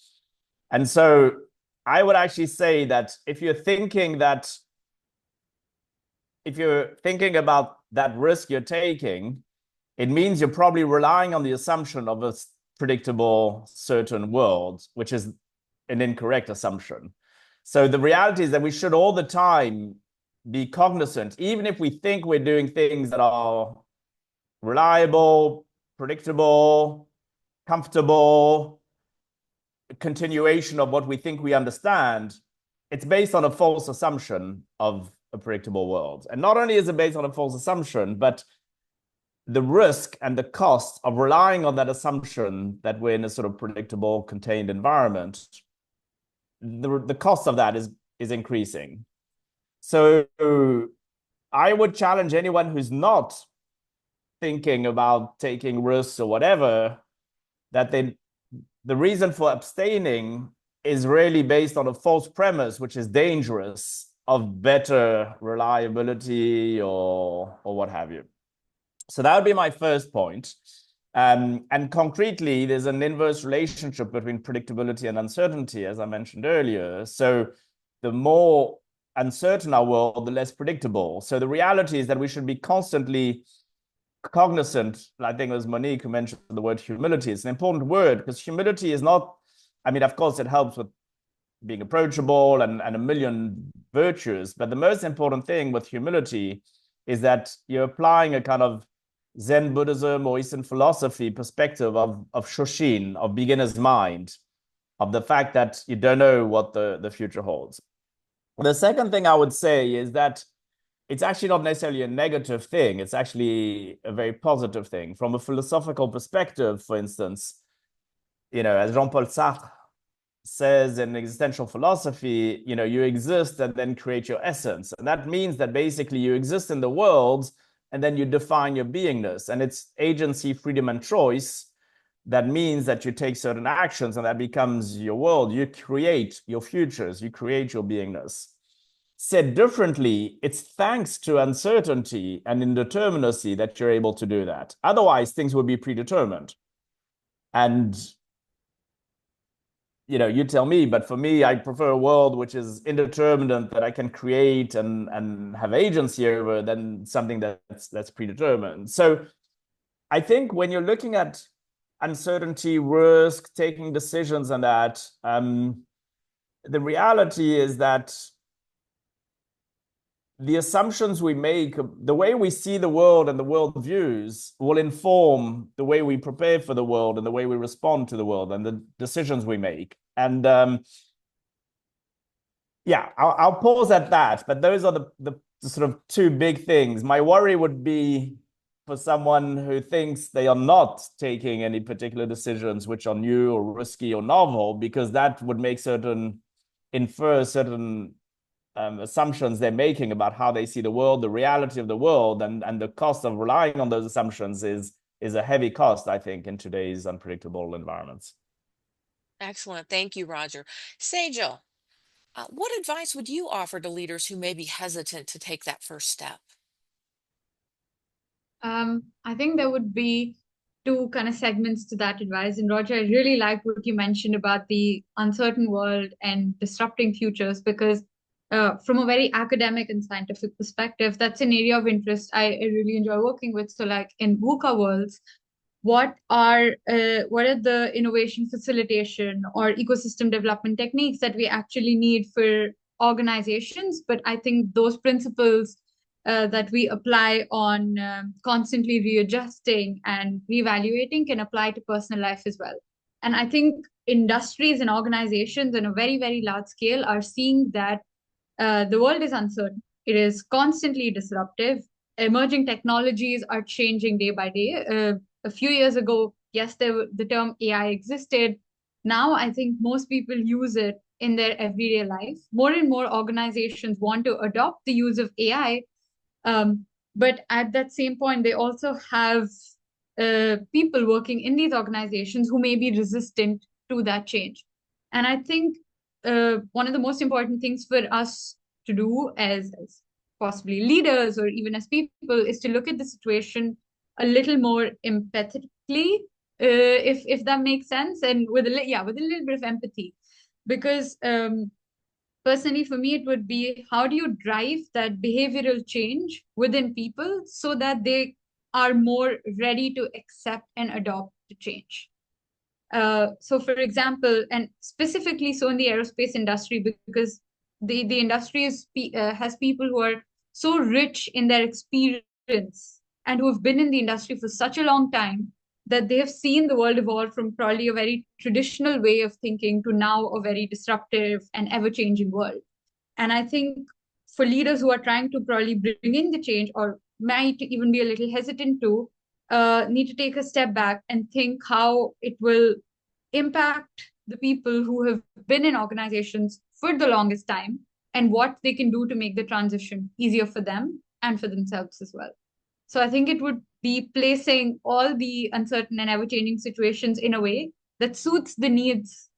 And so I would actually say that if you're thinking about that risk you're taking, it means you're probably relying on the assumption of a predictable, certain world, which is an incorrect assumption. So the reality is that we should all the time be cognizant, even if we think we're doing things that are reliable, predictable, comfortable, continuation of what we think we understand, it's based on a false assumption of a predictable world. And not only is it based on a false assumption, but the risk and the cost of relying on that assumption that we're in a sort of predictable, contained environment, the cost of that is increasing. So I would challenge anyone who's not thinking about taking risks or whatever, that the reason for abstaining is really based on a false premise, which is dangerous, of better reliability or what have you. So that would be my first point. And concretely, there's an inverse relationship between predictability and uncertainty, as I mentioned earlier. So the more uncertain our world, the less predictable. So the reality is that we should be constantly cognizant. I think it was Monique who mentioned the word humility. It's an important word, because humility is not, I mean, of course, it helps with being approachable and a million virtues. But the most important thing with humility is that you're applying a kind of Zen Buddhism or Eastern philosophy perspective of Shoshin, of beginner's mind, of the fact that you don't know what the future holds. The second thing I would say is that it's actually not necessarily a negative thing. It's actually a very positive thing. From a philosophical perspective, for instance, as Jean-Paul Sartre says in existential philosophy, you exist and then create your essence. And that means that basically you exist in the world and then you define your beingness. And it's agency, freedom, and choice. That means that you take certain actions and that becomes your world. You create your futures, you create your beingness. Said differently, it's thanks to uncertainty and indeterminacy that you're able to do that. Otherwise, things would be predetermined. And you tell me, but for me, I prefer a world which is indeterminate, that I can create and have agency over, than something that's predetermined. So I think when you're looking at uncertainty, risk, taking decisions and that, the reality is that the assumptions we make, the way we see the world and the world views, will inform the way we prepare for the world and the way we respond to the world and the decisions we make. And I'll pause at that. But those are the sort of two big things. My worry would be for someone who thinks they are not taking any particular decisions which are new or risky or novel, because that would infer certain assumptions they're making about how they see the world, the reality of the world, and the cost of relying on those assumptions is a heavy cost, I think, in today's unpredictable environments. Excellent. Thank you, Roger. Sejal, what advice would you offer to leaders who may be hesitant to take that first step? I think there would be two kind of segments to that advice. And Roger, I really like what you mentioned about the uncertain world and disrupting futures, because from a very academic and scientific perspective, that's an area of interest I really enjoy working with. So like in VUCA worlds, what are the innovation facilitation or ecosystem development techniques that we actually need for organizations? But I think those principles that we apply on constantly readjusting and reevaluating can apply to personal life as well. And I think industries and organizations on a very, very large scale are seeing that the world is uncertain. It is constantly disruptive. Emerging technologies are changing day by day. A few years ago, yes, the term AI existed. Now, I think most people use it in their everyday life. More and more organizations want to adopt the use of AI, but at that same point, they also have people working in these organizations who may be resistant to that change. And I think one of the most important things for us to do as possibly leaders or even as people is to look at the situation a little more empathetically, if that makes sense, and with a little bit of empathy, because personally for me it would be, how do you drive that behavioral change within people so that they are more ready to accept and adopt the change? So for example, and specifically so in the aerospace industry, because the industry has people who are so rich in their experience and who have been in the industry for such a long time that they have seen the world evolve from probably a very traditional way of thinking to now a very disruptive and ever-changing world. And I think for leaders who are trying to probably bring in the change, or might even be a little hesitant to, need to take a step back and think how it will impact the people who have been in organizations for the longest time, and what they can do to make the transition easier for them and for themselves as well. So I think it would be placing all the uncertain and ever-changing situations in a way that suits the needs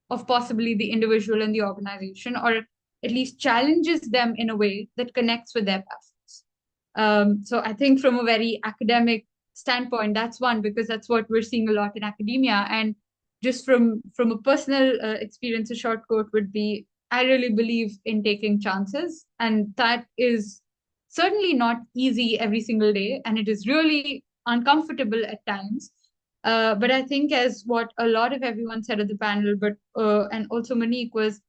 of possibly the individual and the organization, or at least challenges them in a way that connects with their passions. So I think from a very academic standpoint, that's one, because that's what we're seeing a lot in academia. And just from a personal experience, a short quote would be, I really believe in taking chances, and that is certainly not easy every single day, and it is really uncomfortable at times. But I think, as what a lot of everyone said at the panel, but and also Monique, was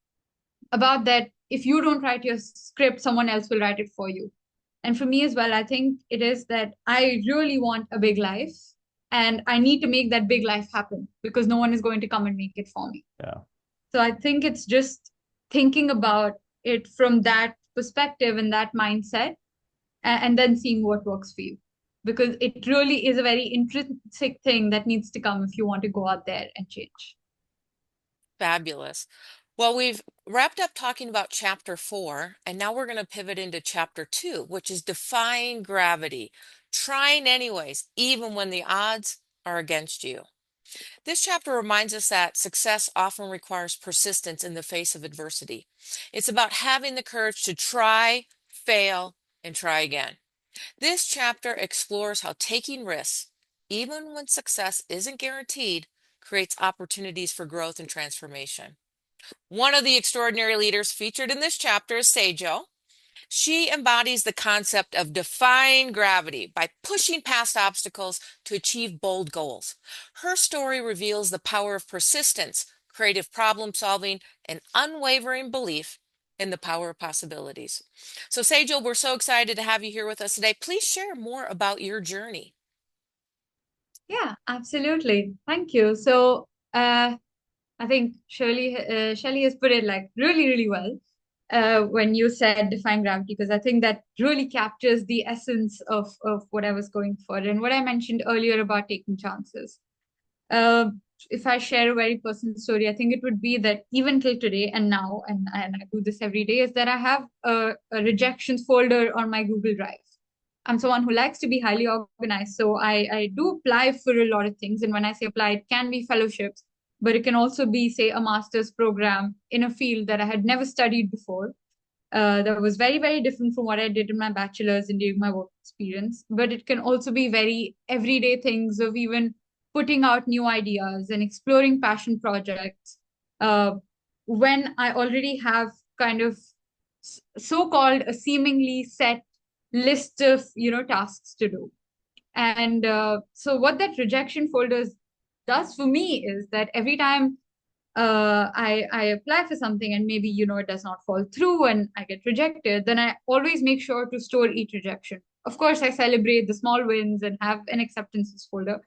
about that if you don't write your script, someone else will write it for you. And for me as well, I think it is that I really want a big life and I need to make that big life happen because no one is going to come and make it for me. Yeah. So I think it's just thinking about it from that perspective and that mindset, and then seeing what works for you. Because it really is a very intrinsic thing that needs to come if you want to go out there and change. Fabulous. Well, we've wrapped up talking about chapter 4, and now we're going to pivot into chapter 2, which is defying gravity, trying anyways, even when the odds are against you. This chapter reminds us that success often requires persistence in the face of adversity. It's about having the courage to try, fail, and try again. This chapter explores how taking risks, even when success isn't guaranteed, creates opportunities for growth and transformation. One of the extraordinary leaders featured in this chapter is Seijo. She embodies the concept of defying gravity by pushing past obstacles to achieve bold goals. Her story reveals the power of persistence, creative problem solving, and unwavering belief in the power of possibilities. So, Sejal, we're so excited to have you here with us today. Please share more about your journey. Yeah, absolutely. Thank you. So, I think Shelley has put it like really, really well when you said defying gravity, because I think that really captures the essence of what I was going for and what I mentioned earlier about taking chances. Uh, if I share a very personal story, I think it would be that even till today and now, and I do this every day, is that I have a rejections folder on my Google Drive. I'm someone who likes to be highly organized. So I do apply for a lot of things. And when I say apply, it can be fellowships, but it can also be, say, a master's program in a field that I had never studied before. That was very, very different from what I did in my bachelor's and during my work experience. But it can also be very everyday things of even putting out new ideas and exploring passion projects uh, when I already have kind of so-called a seemingly set list of tasks to do. And so what that rejection folders does for me is that every time I apply for something and maybe it does not fall through and I get rejected, then I always make sure to store each rejection. Of course, I celebrate the small wins and have an acceptances folder.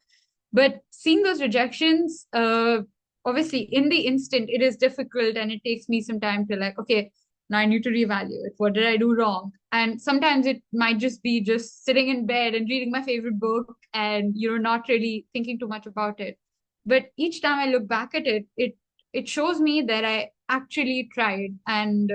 But seeing those rejections, obviously in the instant, it is difficult and it takes me some time to like, okay, now I need to reevaluate. What did I do wrong? And sometimes it might just be just sitting in bed and reading my favorite book and, not really thinking too much about it. But each time I look back at it, it shows me that I actually tried. And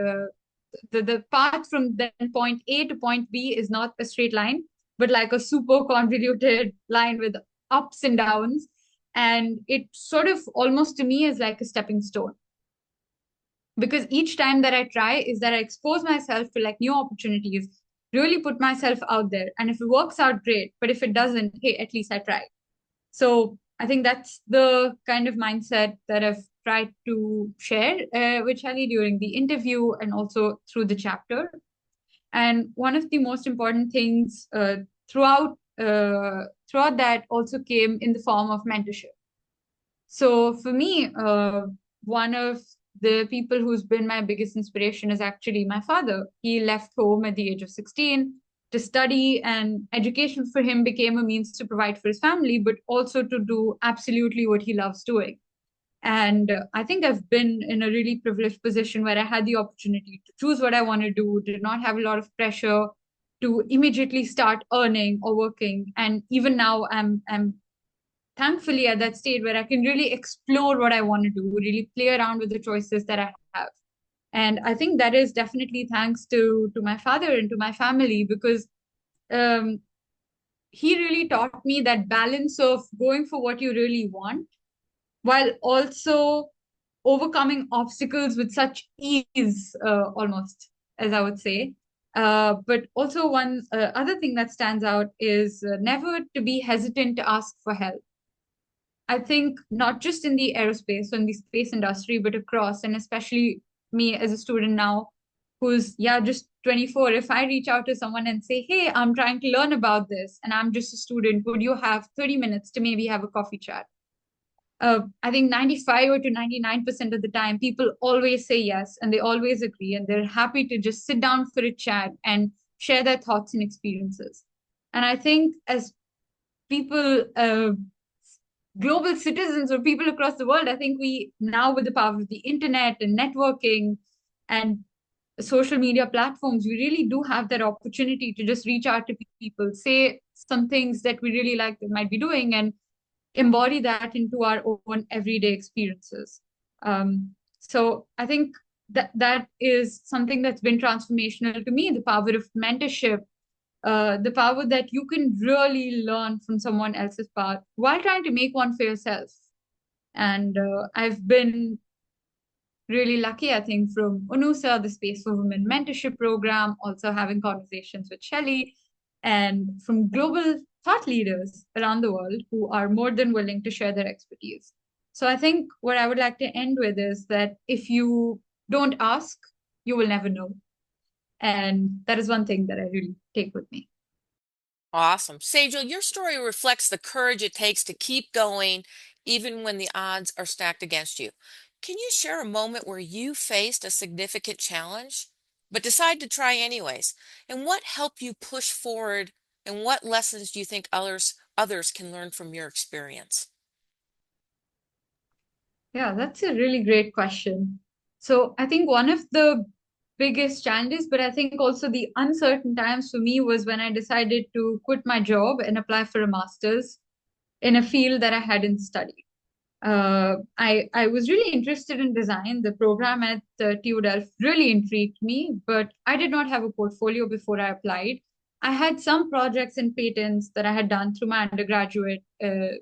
the path from then point A to point B is not a straight line, but like a super convoluted line with ups and downs. And it sort of almost to me is like a stepping stone. Because each time that I try is that I expose myself to like new opportunities, really put myself out there. And if it works out, great. But if it doesn't, hey, at least I tried. So I think that's the kind of mindset that I've tried to share with Shelley during the interview and also through the chapter. And one of the most important things throughout that also came in the form of mentorship. So for me, one of the people who's been my biggest inspiration is actually my father. He left home at the age of 16 to study, and education for him became a means to provide for his family, but also to do absolutely what he loves doing. And I think I've been in a really privileged position where I had the opportunity to choose what I want to do, did not have a lot of pressure to immediately start earning or working. And even now, I'm thankfully at that stage where I can really explore what I want to do, really play around with the choices that I have. And I think that is definitely thanks to my father and to my family, because um, he really taught me that balance of going for what you really want while also overcoming obstacles with such ease, almost, as I would say. But also one other thing that stands out is never to be hesitant to ask for help. I think not just in the aerospace, in the space industry, but across, and especially me as a student now, who's, yeah, just 24. If I reach out to someone and say, hey, I'm trying to learn about this, and I'm just a student, would you have 30 minutes to maybe have a coffee chat? I think 95 or to 99% of the time, people always say yes, and they always agree, and they're happy to just sit down for a chat and share their thoughts and experiences. And I think as people, global citizens or people across the world, I think we now, with the power of the internet and networking and social media platforms, we really do have that opportunity to just reach out to people, say some things that we really like they might be doing, and embody that into our own everyday experiences. So I think that is something that's been transformational to me, the power of mentorship, the power that you can really learn from someone else's path while trying to make one for yourself. And I've been really lucky, I think, from UNUSA, the Space for Women mentorship program, also having conversations with Shelley, and from global thought leaders around the world who are more than willing to share their expertise. So I think what I would like to end with is that if you don't ask, you will never know. And that is one thing that I really take with me. Awesome. Sejal, your story reflects the courage it takes to keep going even when the odds are stacked against you. Can you share a moment where you faced a significant challenge but decided to try anyways? And what helped you push forward, and what lessons do you think others can learn from your experience? Yeah, that's a really great question. So I think one of the biggest challenges, but I think also the uncertain times for me, was when I decided to quit my job and apply for a master's in a field that I hadn't studied. I was really interested in design. The program at TU Delft really intrigued me, but I did not have a portfolio before I applied. I had some projects and patents that I had done through my undergraduate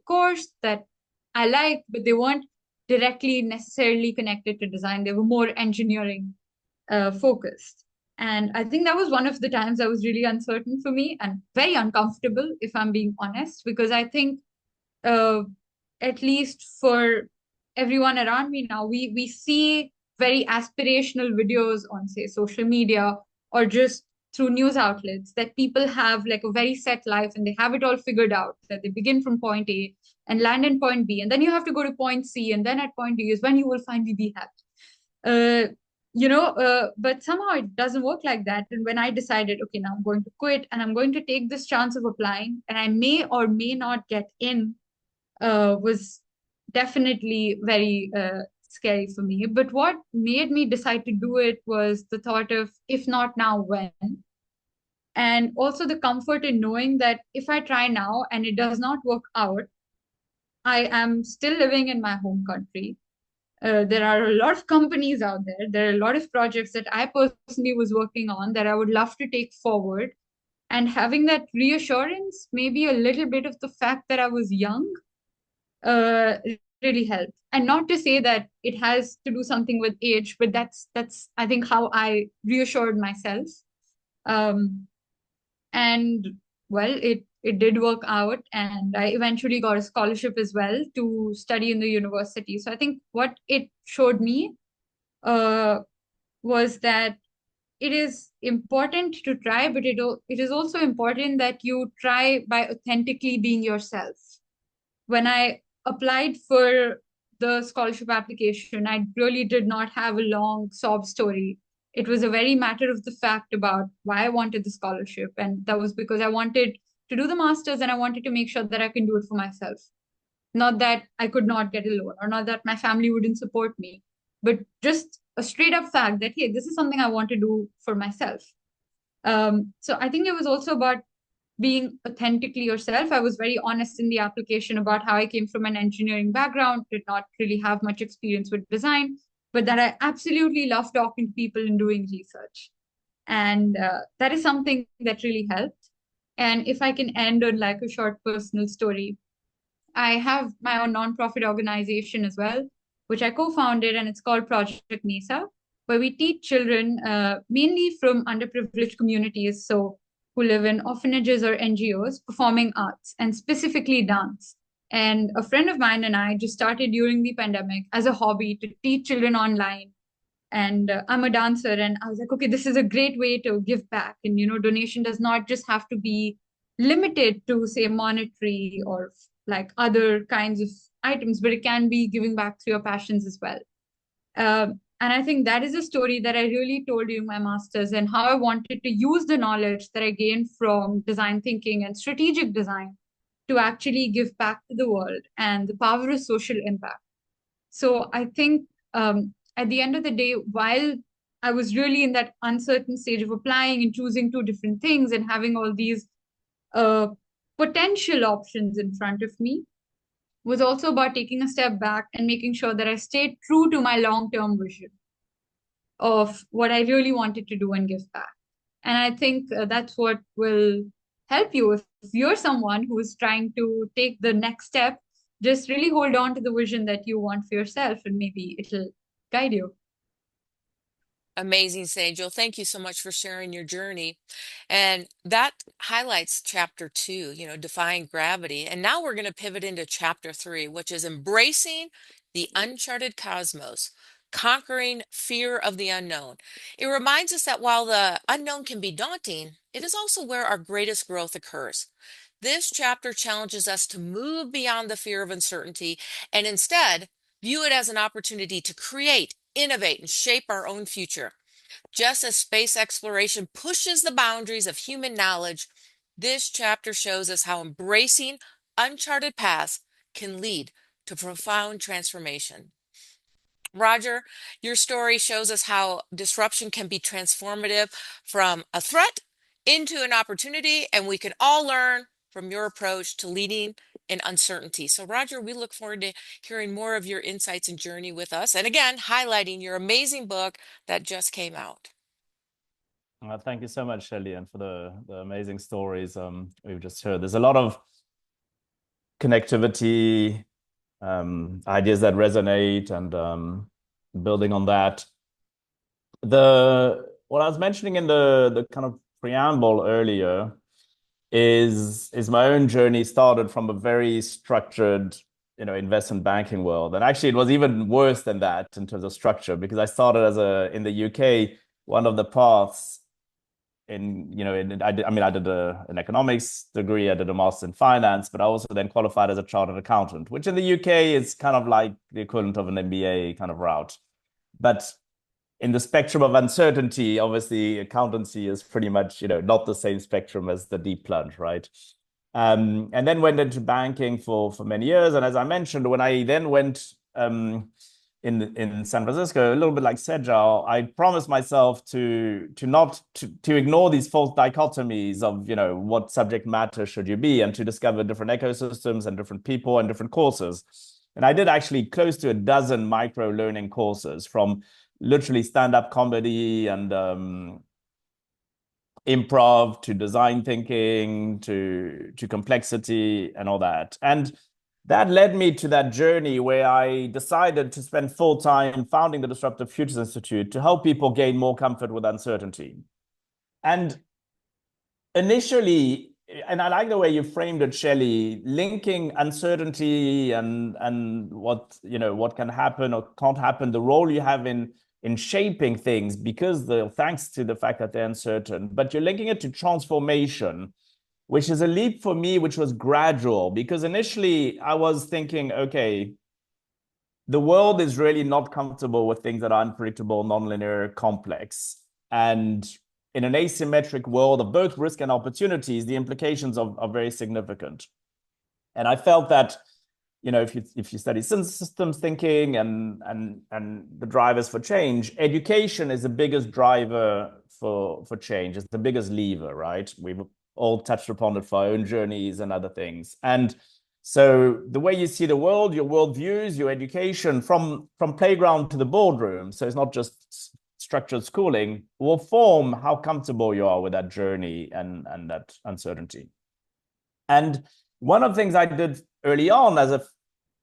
course that I liked, but they weren't directly necessarily connected to design. They were more engineering focused. And I think that was one of the times that was really uncertain for me and very uncomfortable, if I'm being honest, because I think uh, at least for everyone around me now, we see very aspirational videos on, say, social media or just through news outlets, that people have like a very set life and they have it all figured out, that they begin from point A and land in point B, and then you have to go to point C, and then at point D is when you will finally be happy. But somehow it doesn't work like that. And when I decided, okay, now I'm going to quit and I'm going to take this chance of applying, and I may or may not get in, was definitely very scary for me. But what made me decide to do it was the thought of, if not now, when? And also the comfort in knowing that if I try now and it does not work out, I am still living in my home country. There are a lot of companies out there. There are a lot of projects that I personally was working on that I would love to take forward. And having that reassurance, maybe a little bit of the fact that I was young, uh, really helped. And not to say that it has to do something with age, but that's I think how I reassured myself. Um, and well, it did work out, and I eventually got a scholarship as well to study in the university. So I think what it showed me uh, was that it is important to try, but it is also important that you try by authentically being yourself. When I applied for the scholarship application, I really did not have a long sob story. It was a very matter of the fact about why I wanted the scholarship. And that was because I wanted to do the master's and I wanted to make sure that I can do it for myself. Not that I could not get a loan or not that my family wouldn't support me, but just a straight up fact that, hey, this is something I want to do for myself. So I think it was also about being authentically yourself. I was very honest in the application about how I came from an engineering background, did not really have much experience with design, but that I absolutely love talking to people and doing research. And that is something that really helped. And if I can end on like a short personal story, I have my own nonprofit organization as well, which I co-founded, and it's called Project Mesa, where we teach children mainly from underprivileged communities, so who live in orphanages or NGOs, performing arts and specifically dance. And a friend of mine and I just started during the pandemic as a hobby to teach children online. And I'm a dancer, and I was like, okay, this is a great way to give back. And donation does not just have to be limited to, say, monetary or like other kinds of items, but it can be giving back to your passions as well. And I think that is a story that I really told you in my master's, and how I wanted to use the knowledge that I gained from design thinking and strategic design to actually give back to the world and the power of social impact. So I think at the end of the day, while I was really in that uncertain stage of applying and choosing two different things and having all these uh, potential options in front of me, was also about taking a step back and making sure that I stayed true to my long term vision of what I really wanted to do and give back. And I think that's what will help you if you're someone who is trying to take the next step. Just really hold on to the vision that you want for yourself, and maybe it'll guide you. Amazing, Sejal. Thank you so much for sharing your journey. And that highlights chapter 2, defying gravity. And now we're going to pivot into chapter 3, which is embracing the uncharted cosmos, conquering fear of the unknown. It reminds us that while the unknown can be daunting, it is also where our greatest growth occurs. This chapter challenges us to move beyond the fear of uncertainty and instead view it as an opportunity to create, innovate, and shape our own future. Just as space exploration pushes the boundaries of human knowledge, this chapter shows us how embracing uncharted paths can lead to profound transformation. Roger, your story shows us how disruption can be transformative from a threat into an opportunity, and we can all learn from your approach to leading in uncertainty. So, Roger, we look forward to hearing more of your insights and journey with us. And again, highlighting your amazing book that just came out. Thank you so much, Shelley, and for the amazing stories we've just heard. There's a lot of connectivity, ideas that resonate, and building on that. What I was mentioning in the kind of preamble earlier is my own journey started from a very structured, investment banking world. And actually, it was even worse than that in terms of structure, because I started in the UK, one of the paths I did an economics degree, I did a master's in finance, but I also then qualified as a chartered accountant, which in the UK is kind of like the equivalent of an MBA kind of route. But in the spectrum of uncertainty, obviously accountancy is pretty much, not the same spectrum as the deep plunge, right? And then went into banking for many years. And as I mentioned, when I then went in San Francisco, a little bit like Sejal, I promised myself to ignore these false dichotomies of, what subject matter should you be, and to discover different ecosystems and different people and different courses. And I did actually close to a dozen micro learning courses, from literally stand-up comedy and improv to design thinking to complexity and all that. And that led me to that journey where I decided to spend full time founding the Disruptive Futures Institute to help people gain more comfort with uncertainty. And initially, and I like the way you framed it, Shelley, linking uncertainty and what can happen or can't happen, the role you have in shaping things, because thanks to the fact that they're uncertain, but you're linking it to transformation, which is a leap for me, which was gradual, because initially I was thinking, okay, the world is really not comfortable with things that are unpredictable, nonlinear, complex. And in an asymmetric world of both risk and opportunities, the implications are very significant. And I felt that, if you study systems thinking and the drivers for change, education is the biggest driver for change. It's the biggest lever, right? We've all touched upon it for our own journeys and other things. And so the way you see the world, your worldviews, your education, from playground to the boardroom, so it's not just structured schooling, will form how comfortable you are with that journey and that uncertainty. And one of the things I did early on as a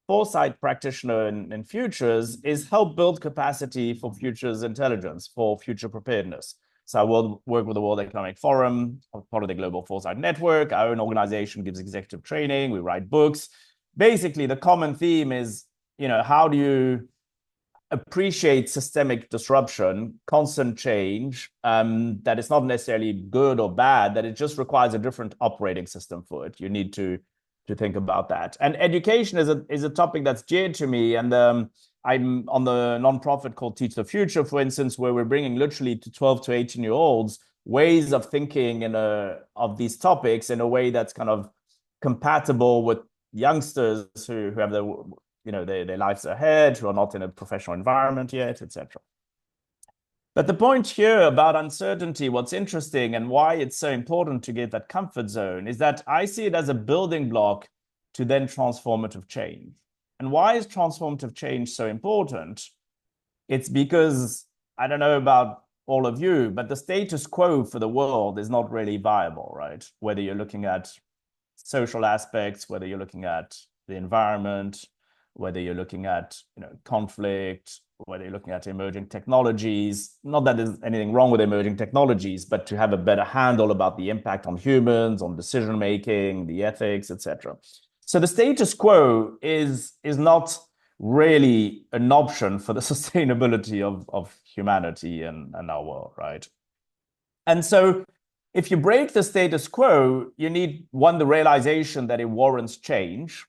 foresight practitioner in futures is help build capacity for futures intelligence, for future preparedness. So I will work with the World Economic Forum, part of the Global Foresight Network. Our own organization gives executive training. We write books. Basically, the common theme is, how do you appreciate systemic disruption, constant change, that is not necessarily good or bad, that it just requires a different operating system for it. You need to think about that. And education is a topic that's dear to me. And I'm on the nonprofit called Teach the Future, for instance, where we're bringing literally to 12 to 18-year-olds ways of thinking of these topics in a way that's kind of compatible with youngsters who have their lives ahead, who are not in a professional environment yet, etc. But the point here about uncertainty, what's interesting and why it's so important to get that comfort zone is that I see it as a building block to then transformative change. And why is transformative change so important? It's because, I don't know about all of you, but the status quo for the world is not really viable, right? Whether you're looking at social aspects, whether you're looking at the environment, whether you're looking at conflict, whether you're looking at emerging technologies. Not that there's anything wrong with emerging technologies, but to have a better handle about the impact on humans, on decision making, the ethics, etc. So the status quo is not really an option for the sustainability of humanity and our world, right? And so if you break the status quo, you need, one, the realization that it warrants change.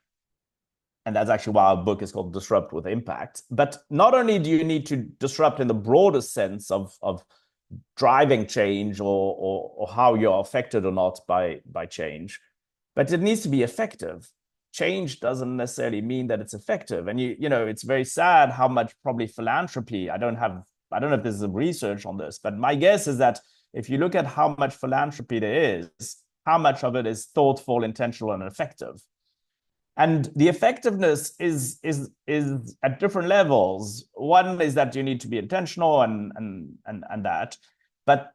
And that's actually why our book is called Disrupt with Impact. But not only do you need to disrupt in the broadest sense of driving change or how you're affected or not by change, but it needs to be effective. Change doesn't necessarily mean that it's effective. And it's very sad how much probably philanthropy, I don't know if there's some research on this, but my guess is that if you look at how much philanthropy there is, how much of it is thoughtful, intentional, and effective. And the effectiveness is at different levels. One is that you need to be intentional and that. But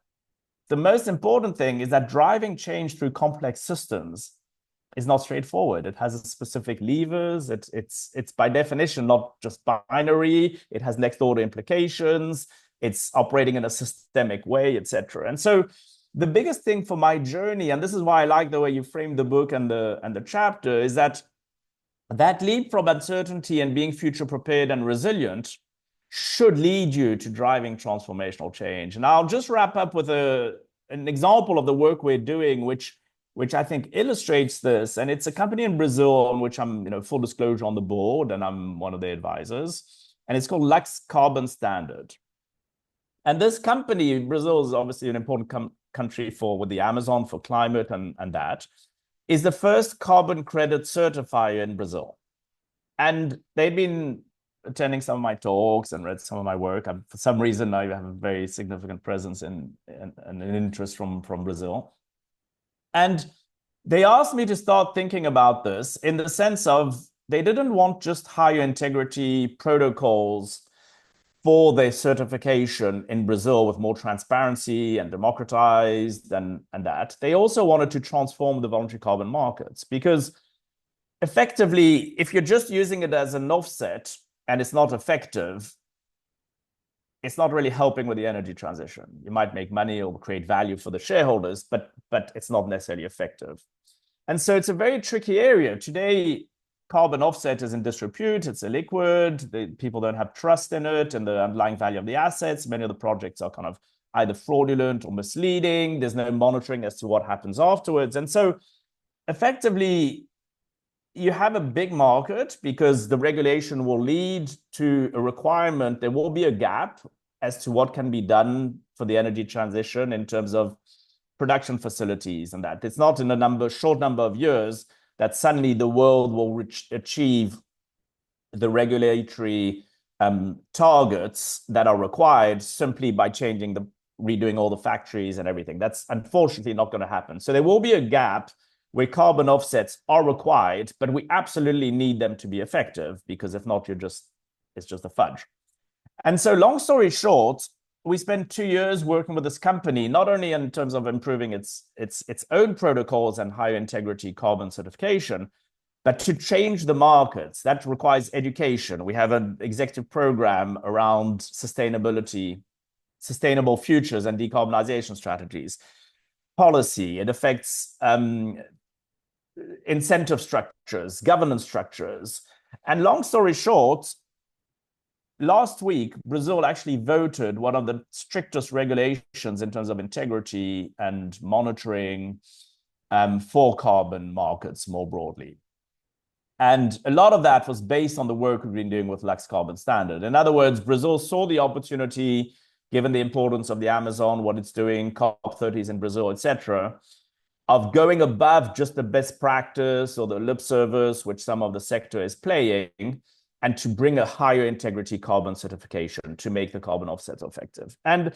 the most important thing is that driving change through complex systems is not straightforward. It has specific levers. It's by definition not just binary. It has next order implications. It's operating in a systemic way, etc. And so the biggest thing for my journey, and this is why I like the way you framed the book and the chapter, is that leap from uncertainty and being future prepared and resilient should lead you to driving transformational change. And I'll just wrap up with an example of the work we're doing, which I think illustrates this. And it's a company in Brazil on which I'm, full disclosure, on the board, and I'm one of the advisors. And it's called Lux Carbon Standard. And this company, Brazil is obviously an important country with the Amazon, for climate and that, is the first carbon credit certifier in Brazil. And they've been attending some of my talks and read some of my work. For some reason, I have a very significant presence and an interest from Brazil. And they asked me to start thinking about this in the sense of they didn't want just higher integrity protocols for their certification in Brazil with more transparency and democratized and that. They also wanted to transform the voluntary carbon markets, because effectively, if you're just using it as an offset and it's not effective, it's not really helping with the energy transition. You might make money or create value for the shareholders, but it's not necessarily effective. And so it's a very tricky area. Today, carbon offset is in disrepute, it's illiquid, people don't have trust in it and the underlying value of the assets. Many of the projects are kind of either fraudulent or misleading. There's no monitoring as to what happens afterwards. And so effectively, you have a big market because the regulation will lead to a requirement. There will be a gap as to what can be done for the energy transition in terms of production facilities and that. It's not in a short number of years that suddenly the world will achieve the regulatory targets that are required simply by redoing all the factories and everything. That's unfortunately not going to happen. So there will be a gap where carbon offsets are required, but we absolutely need them to be effective, because if not, it's just a fudge. And so long story short, we spent 2 years working with this company, not only in terms of improving its own protocols and higher integrity carbon certification, but to change the markets. That requires education. We have an executive program around sustainability, sustainable futures and decarbonization strategies. Policy, it affects incentive structures, governance structures. And long story short, last week, Brazil actually voted one of the strictest regulations in terms of integrity and monitoring for carbon markets more broadly. And a lot of that was based on the work we've been doing with Lux Carbon Standard. In other words, Brazil saw the opportunity, given the importance of the Amazon, what it's doing, COP30s in Brazil, etc., of going above just the best practice or the lip service, which some of the sector is playing, and to bring a higher integrity carbon certification to make the carbon offsets effective. And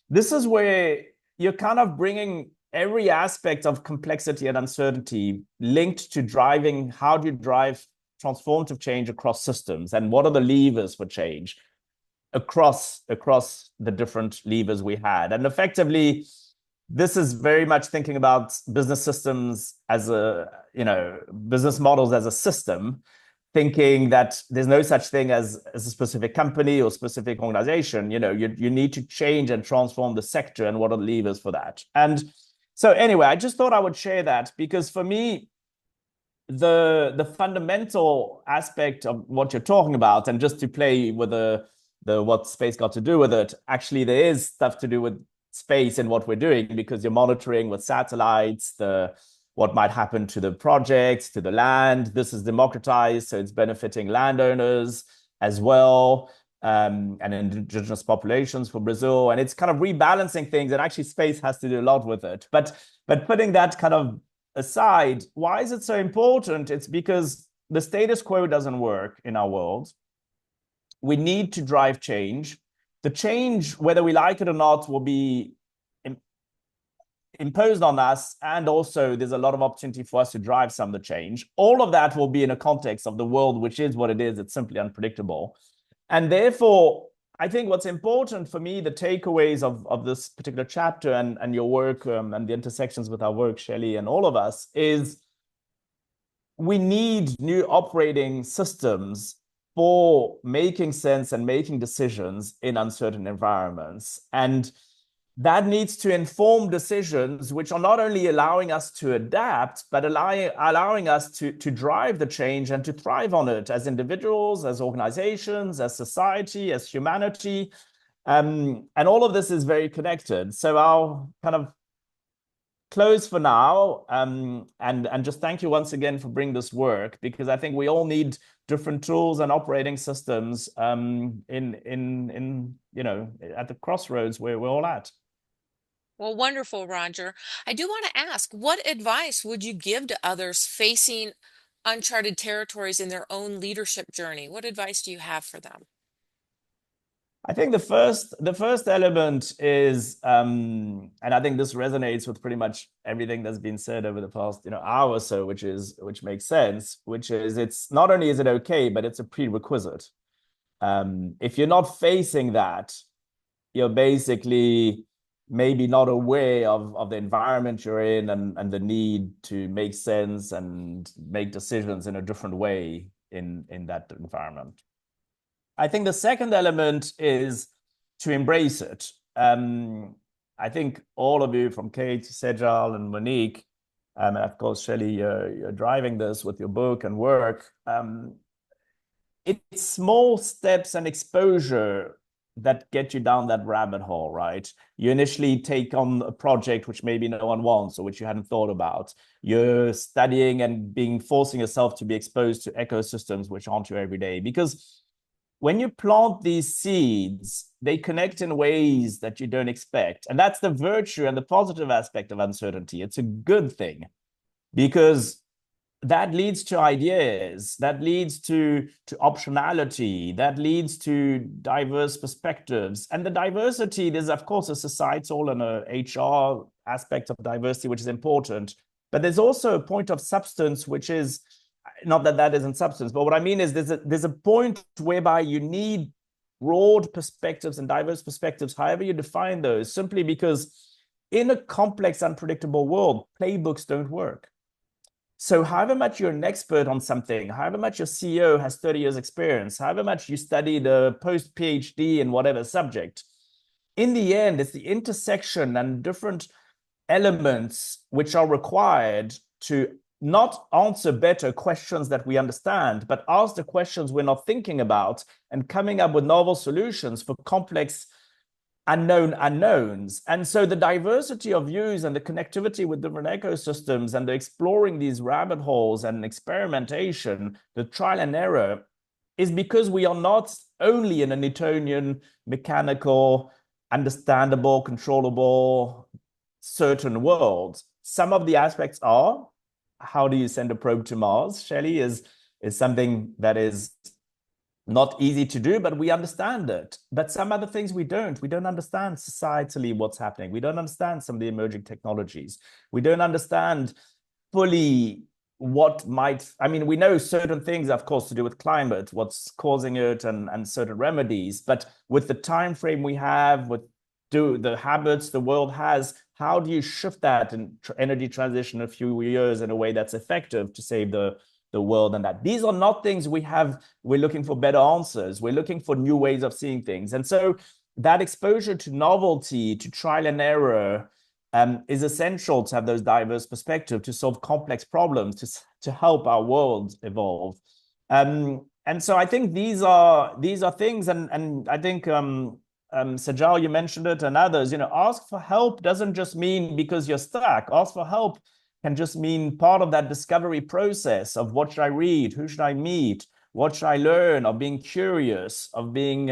this is where you're kind of bringing every aspect of complexity and uncertainty linked to driving, how do you drive transformative change across systems, and what are the levers for change across the different levers we had. And effectively, this is very much thinking about business systems as business models as a system, thinking that there's no such thing as a specific company or specific organization. You need to change and transform the sector, and what are the levers for that. And so anyway, I just thought I would share that, because for me, the fundamental aspect of what you're talking about, and just to play with the what space got to do with it, actually there is stuff to do with space in what we're doing, because you're monitoring with satellites what might happen to the projects, to the land. This is democratized, so it's benefiting landowners as well, and indigenous populations for Brazil. And it's kind of rebalancing things, and actually space has to do a lot with it. But putting that kind of aside, why is it so important? It's because the status quo doesn't work in our world. We need to drive change. The change, whether we like it or not, will be imposed on us, and also there's a lot of opportunity for us to drive some of the change. All of that will be in a context of the world, which is what it is. It's simply unpredictable. And therefore, I think what's important for me, the takeaways of this particular chapter and your work, and the intersections with our work, Shelley, and all of us, is we need new operating systems for making sense and making decisions in uncertain environments. And that needs to inform decisions which are not only allowing us to adapt, but allowing us to drive the change and to thrive on it as individuals, as organizations, as society, as humanity. And all of this is very connected. So I'll kind of close for now, and just thank you once again for bringing this work, because I think we all need different tools and operating systems in at the crossroads where we're all at. Well, wonderful, Roger. I do want to ask, what advice would you give to others facing uncharted territories in their own leadership journey? What advice do you have for them? I think the first element is, and I think this resonates with pretty much everything that's been said over the past hour or so, which makes sense, which is, it's not only is it okay, but it's a prerequisite. If you're not facing that, you're basically maybe not aware of the environment you're in, and the need to make sense and make decisions in a different way in that environment. I think the second element is to embrace it. I think all of you, from Kate, Sejal, and Monique, and of course, Shelley, you're driving this with your book and work. It's small steps and exposure that get you down that rabbit hole, right? You initially take on a project which maybe no one wants, or which you hadn't thought about. You're studying and forcing yourself to be exposed to ecosystems which aren't your everyday. Because when you plant these seeds, they connect in ways that you don't expect. And that's the virtue and the positive aspect of uncertainty. It's a good thing, because that leads to ideas, that leads to optionality, that leads to diverse perspectives. And the diversity, there's of course a societal and a HR aspect of diversity, which is important. But there's also a point of substance, which is, not that that isn't substance, but what I mean is there's a point whereby you need broad perspectives and diverse perspectives, however you define those, simply because in a complex, unpredictable world, playbooks don't work. So however much you're an expert on something, however much your CEO has 30 years experience, however much you studied a post-PhD in whatever subject, in the end, it's the intersection and different elements which are required to not answer better questions that we understand, but ask the questions we're not thinking about, and coming up with novel solutions for complex unknown unknowns. And so the diversity of views and the connectivity with different ecosystems and the exploring these rabbit holes and experimentation, the trial and error, is because we are not only in a Newtonian, mechanical, understandable, controllable, certain world. Some of the aspects are, how do you send a probe to Mars, Shelley, is something that is not easy to do, but we understand it. But some other things we don't. We don't understand societally what's happening. We don't understand some of the emerging technologies. We don't understand fully what might, I mean, we know certain things, of course, to do with climate, what's causing it, and certain remedies. But with the time frame we have, with the habits the world has, how do you shift that in energy transition a few years in a way that's effective to save the world? And that these are not things we're looking for better answers. We're looking for new ways of seeing things. And so that exposure to novelty, to trial and error, is essential to have those diverse perspectives to solve complex problems, to help our world evolve. And so I think these are things, and I think Sajal, you mentioned it, and others, ask for help doesn't just mean because you're stuck. Ask for help can just mean part of that discovery process of what should I read, who should I meet, what should I learn, of being curious, of being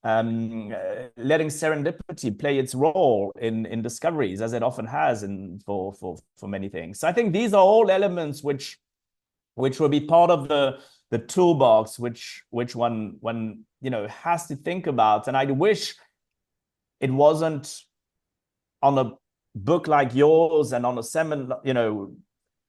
letting serendipity play its role in discoveries, as it often has for many things. So I think these are all elements which will be part of the toolbox, which one has to think about. And I wish it wasn't on a book like yours and on a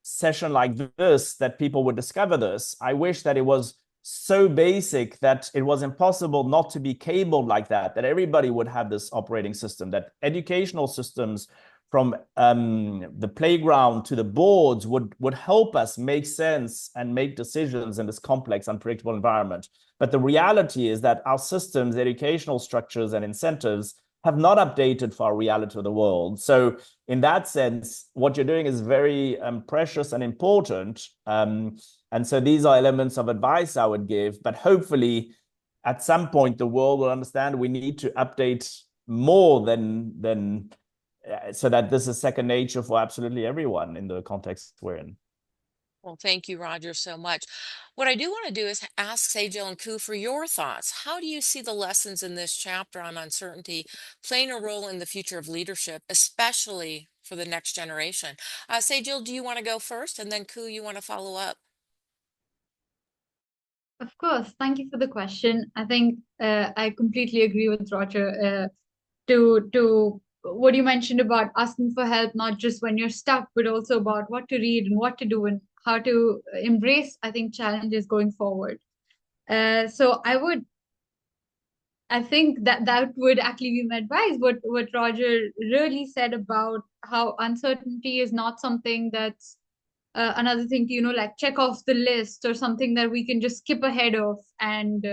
session like this that people would discover this. I wish that it was so basic that it was impossible not to be cabled like that everybody would have this operating system, that educational systems from the playground to the boards would help us make sense and make decisions in this complex, unpredictable environment. But the reality is that our systems, educational structures, and incentives have not updated for our reality of the world. So in that sense, what you're doing is very precious and important. And so these are elements of advice I would give, but hopefully at some point the world will understand we need to update more than so that this is second nature for absolutely everyone in the context we're in. Well, thank you, Roger, so much. What I do want to do is ask Sejal and Ku for your thoughts. How do you see the lessons in this chapter on uncertainty playing a role in the future of leadership, especially for the next generation? Sejal, do you want to go first? And then Ku, you want to follow up? Of course. Thank you for the question. I think I completely agree with Roger. To what you mentioned about asking for help, not just when you're stuck, but also about what to read and what to do and how to embrace, I think, challenges going forward. So I think that would actually be my advice. What Roger really said about how uncertainty is not something that's another thing to, like check off the list or something that we can just skip ahead of, and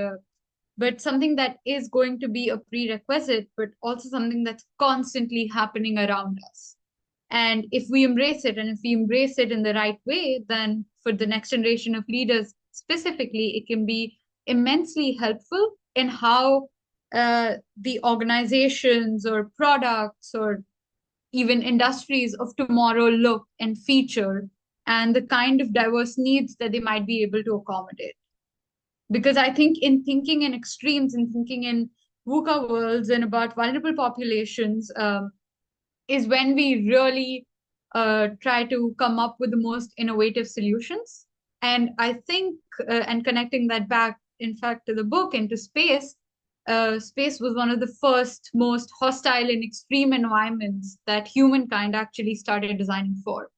but something that is going to be a prerequisite, but also something that's constantly happening around us. And if we embrace it, and if we embrace it in the right way, then for the next generation of leaders specifically, it can be immensely helpful in how the organizations or products or even industries of tomorrow look and feature, and the kind of diverse needs that they might be able to accommodate. Because I think in thinking in extremes and thinking in VUCA worlds and about vulnerable populations is when we really try to come up with the most innovative solutions. And I think, and connecting that back, in fact, to the book and to space, space was one of the first most hostile and extreme environments that humankind actually started designing for.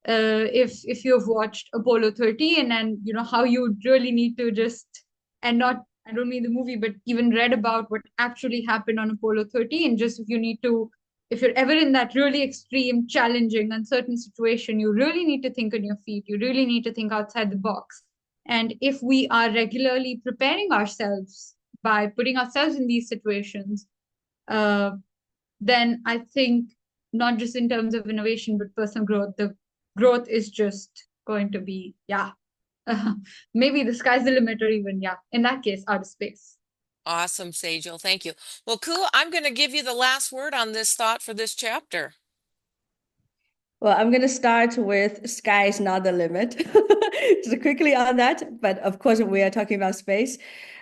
If you've watched Apollo 13 and how you really need to just, and not, I don't mean the movie, but even read about what actually happened on Apollo 13, just if you're ever in that really extreme, challenging, uncertain situation, you really need to think on your feet. You really need to think outside the box. And if we are regularly preparing ourselves by putting ourselves in these situations, then I think not just in terms of innovation, but personal growth, the growth is just going to be, maybe the sky's the limit, or even, in that case, outer space. Awesome, Sejal. Thank you. Well, Ku, I'm going to give you the last word on this thought for this chapter. Well, I'm going to start with sky is not the limit. Just quickly on that, but of course we are talking about space.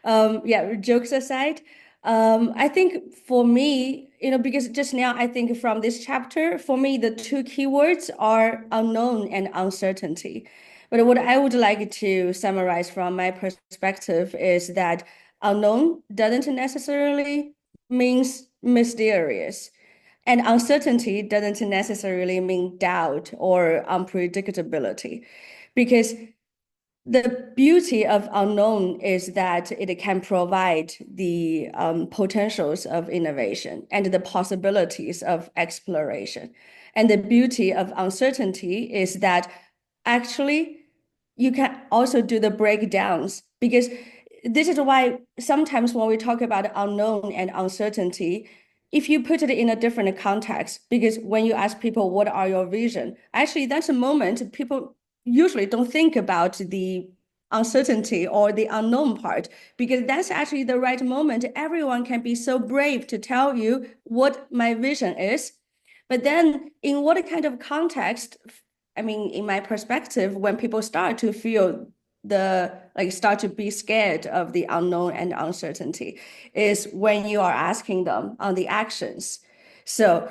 Yeah, jokes aside, I think for me, because just now I think from this chapter, for me the two keywords are unknown and uncertainty. But what I would like to summarize from my perspective is that unknown doesn't necessarily means mysterious. And uncertainty doesn't necessarily mean doubt or unpredictability, because the beauty of unknown is that it can provide the potentials of innovation and the possibilities of exploration. And the beauty of uncertainty is that actually you can also do the breakdowns, because this is why sometimes when we talk about unknown and uncertainty, if you put it in a different context, because when you ask people, what are your vision? Actually, that's a moment people usually don't think about the uncertainty or the unknown part, because that's actually the right moment. Everyone can be so brave to tell you what my vision is. But then in what kind of context, I mean, in my perspective, when people start to feel start to be scared of the unknown and uncertainty is when you are asking them on the actions. So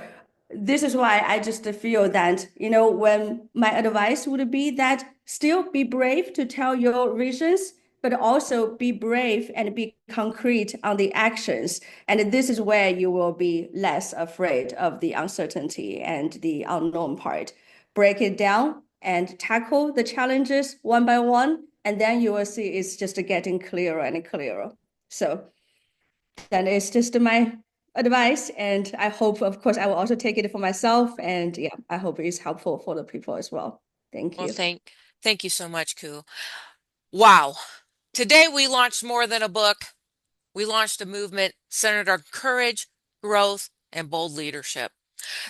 this is why I just feel that, when my advice would be that still be brave to tell your visions, but also be brave and be concrete on the actions. And this is where you will be less afraid of the uncertainty and the unknown part. Break it down and tackle the challenges one by one, and then you will see it's just getting clearer and clearer. So that is just my advice, and I hope, of course, I will also take it for myself, and yeah, I hope it's helpful for the people as well. Thank Well, you. thank you so much, Ku. Wow. Today we launched more than a book. We launched a movement centered on courage, growth, and bold leadership.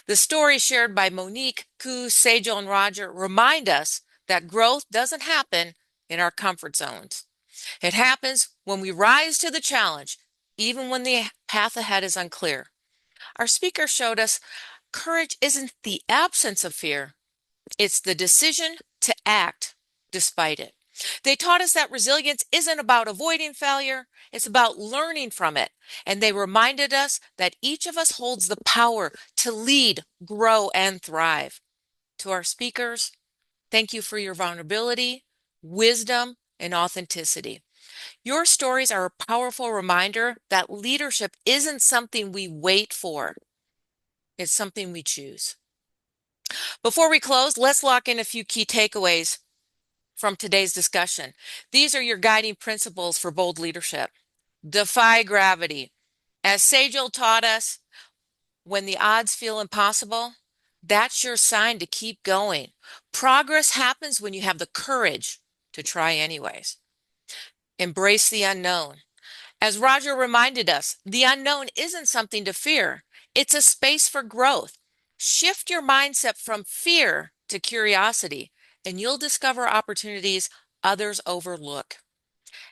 The stories shared by Monique, Ku, Sejal, and Roger remind us that growth doesn't happen in our comfort zones. It happens when we rise to the challenge, even when the path ahead is unclear. Our speaker showed us courage isn't the absence of fear, it's the decision to act despite it. They taught us that resilience isn't about avoiding failure, it's about learning from it. And they reminded us that each of us holds the power to lead, grow, and thrive. To our speakers, thank you for your vulnerability, wisdom, and authenticity. Your stories are a powerful reminder that leadership isn't something we wait for, it's something we choose. Before we close, let's lock in a few key takeaways from today's discussion. These are your guiding principles for bold leadership. Defy gravity. As Sejal taught us, when the odds feel impossible, that's your sign to keep going. Progress happens when you have the courage to try anyways. Embrace the unknown. As Roger reminded us, the unknown isn't something to fear. It's a space for growth. Shift your mindset from fear to curiosity, and you'll discover opportunities others overlook.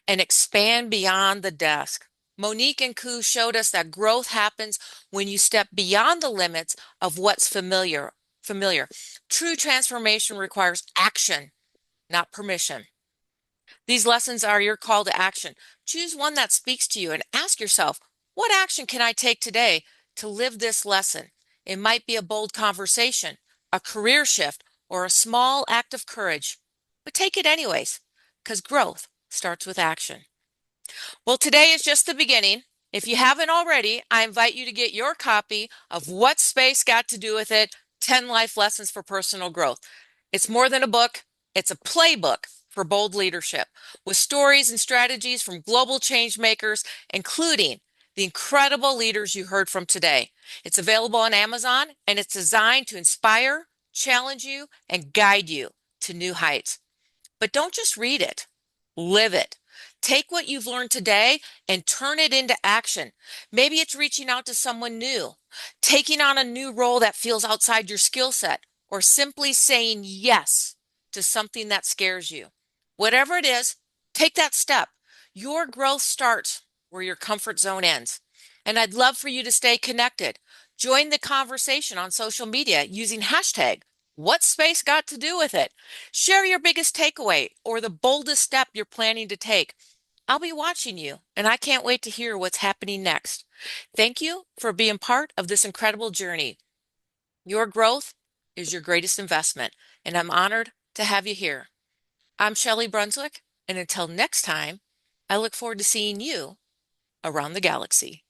And expand beyond the desk. Monique and Ku showed us that growth happens when you step beyond the limits of what's familiar. True transformation requires action, not permission. These lessons are your call to action. Choose one that speaks to you and ask yourself, what action can I take today to live this lesson? It might be a bold conversation, a career shift, or a small act of courage. But take it anyways, because growth starts with action. Well, today is just the beginning. If you haven't already, I invite you to get your copy of What Space Got to Do with It 10 Life Lessons for Personal Growth. It's more than a book, it's a playbook for bold leadership with stories and strategies from global change makers, including the incredible leaders you heard from today. It's available on Amazon and it's designed to inspire, challenge you, and guide you to new heights. But don't just read it, live it. Take what you've learned today and turn it into action. Maybe it's reaching out to someone new, taking on a new role that feels outside your skill set, or simply saying yes to something that scares you. Whatever it is, take that step. Your growth starts where your comfort zone ends. And I'd love for you to stay connected. Join the conversation on social media using hashtag What's Space Got to Do with It? Share your biggest takeaway or the boldest step you're planning to take. I'll be watching you, and I can't wait to hear what's happening next. Thank you for being part of this incredible journey. Your growth is your greatest investment, and I'm honored to have you here. I'm Shelley Brunswick, and until next time, I look forward to seeing you around the galaxy.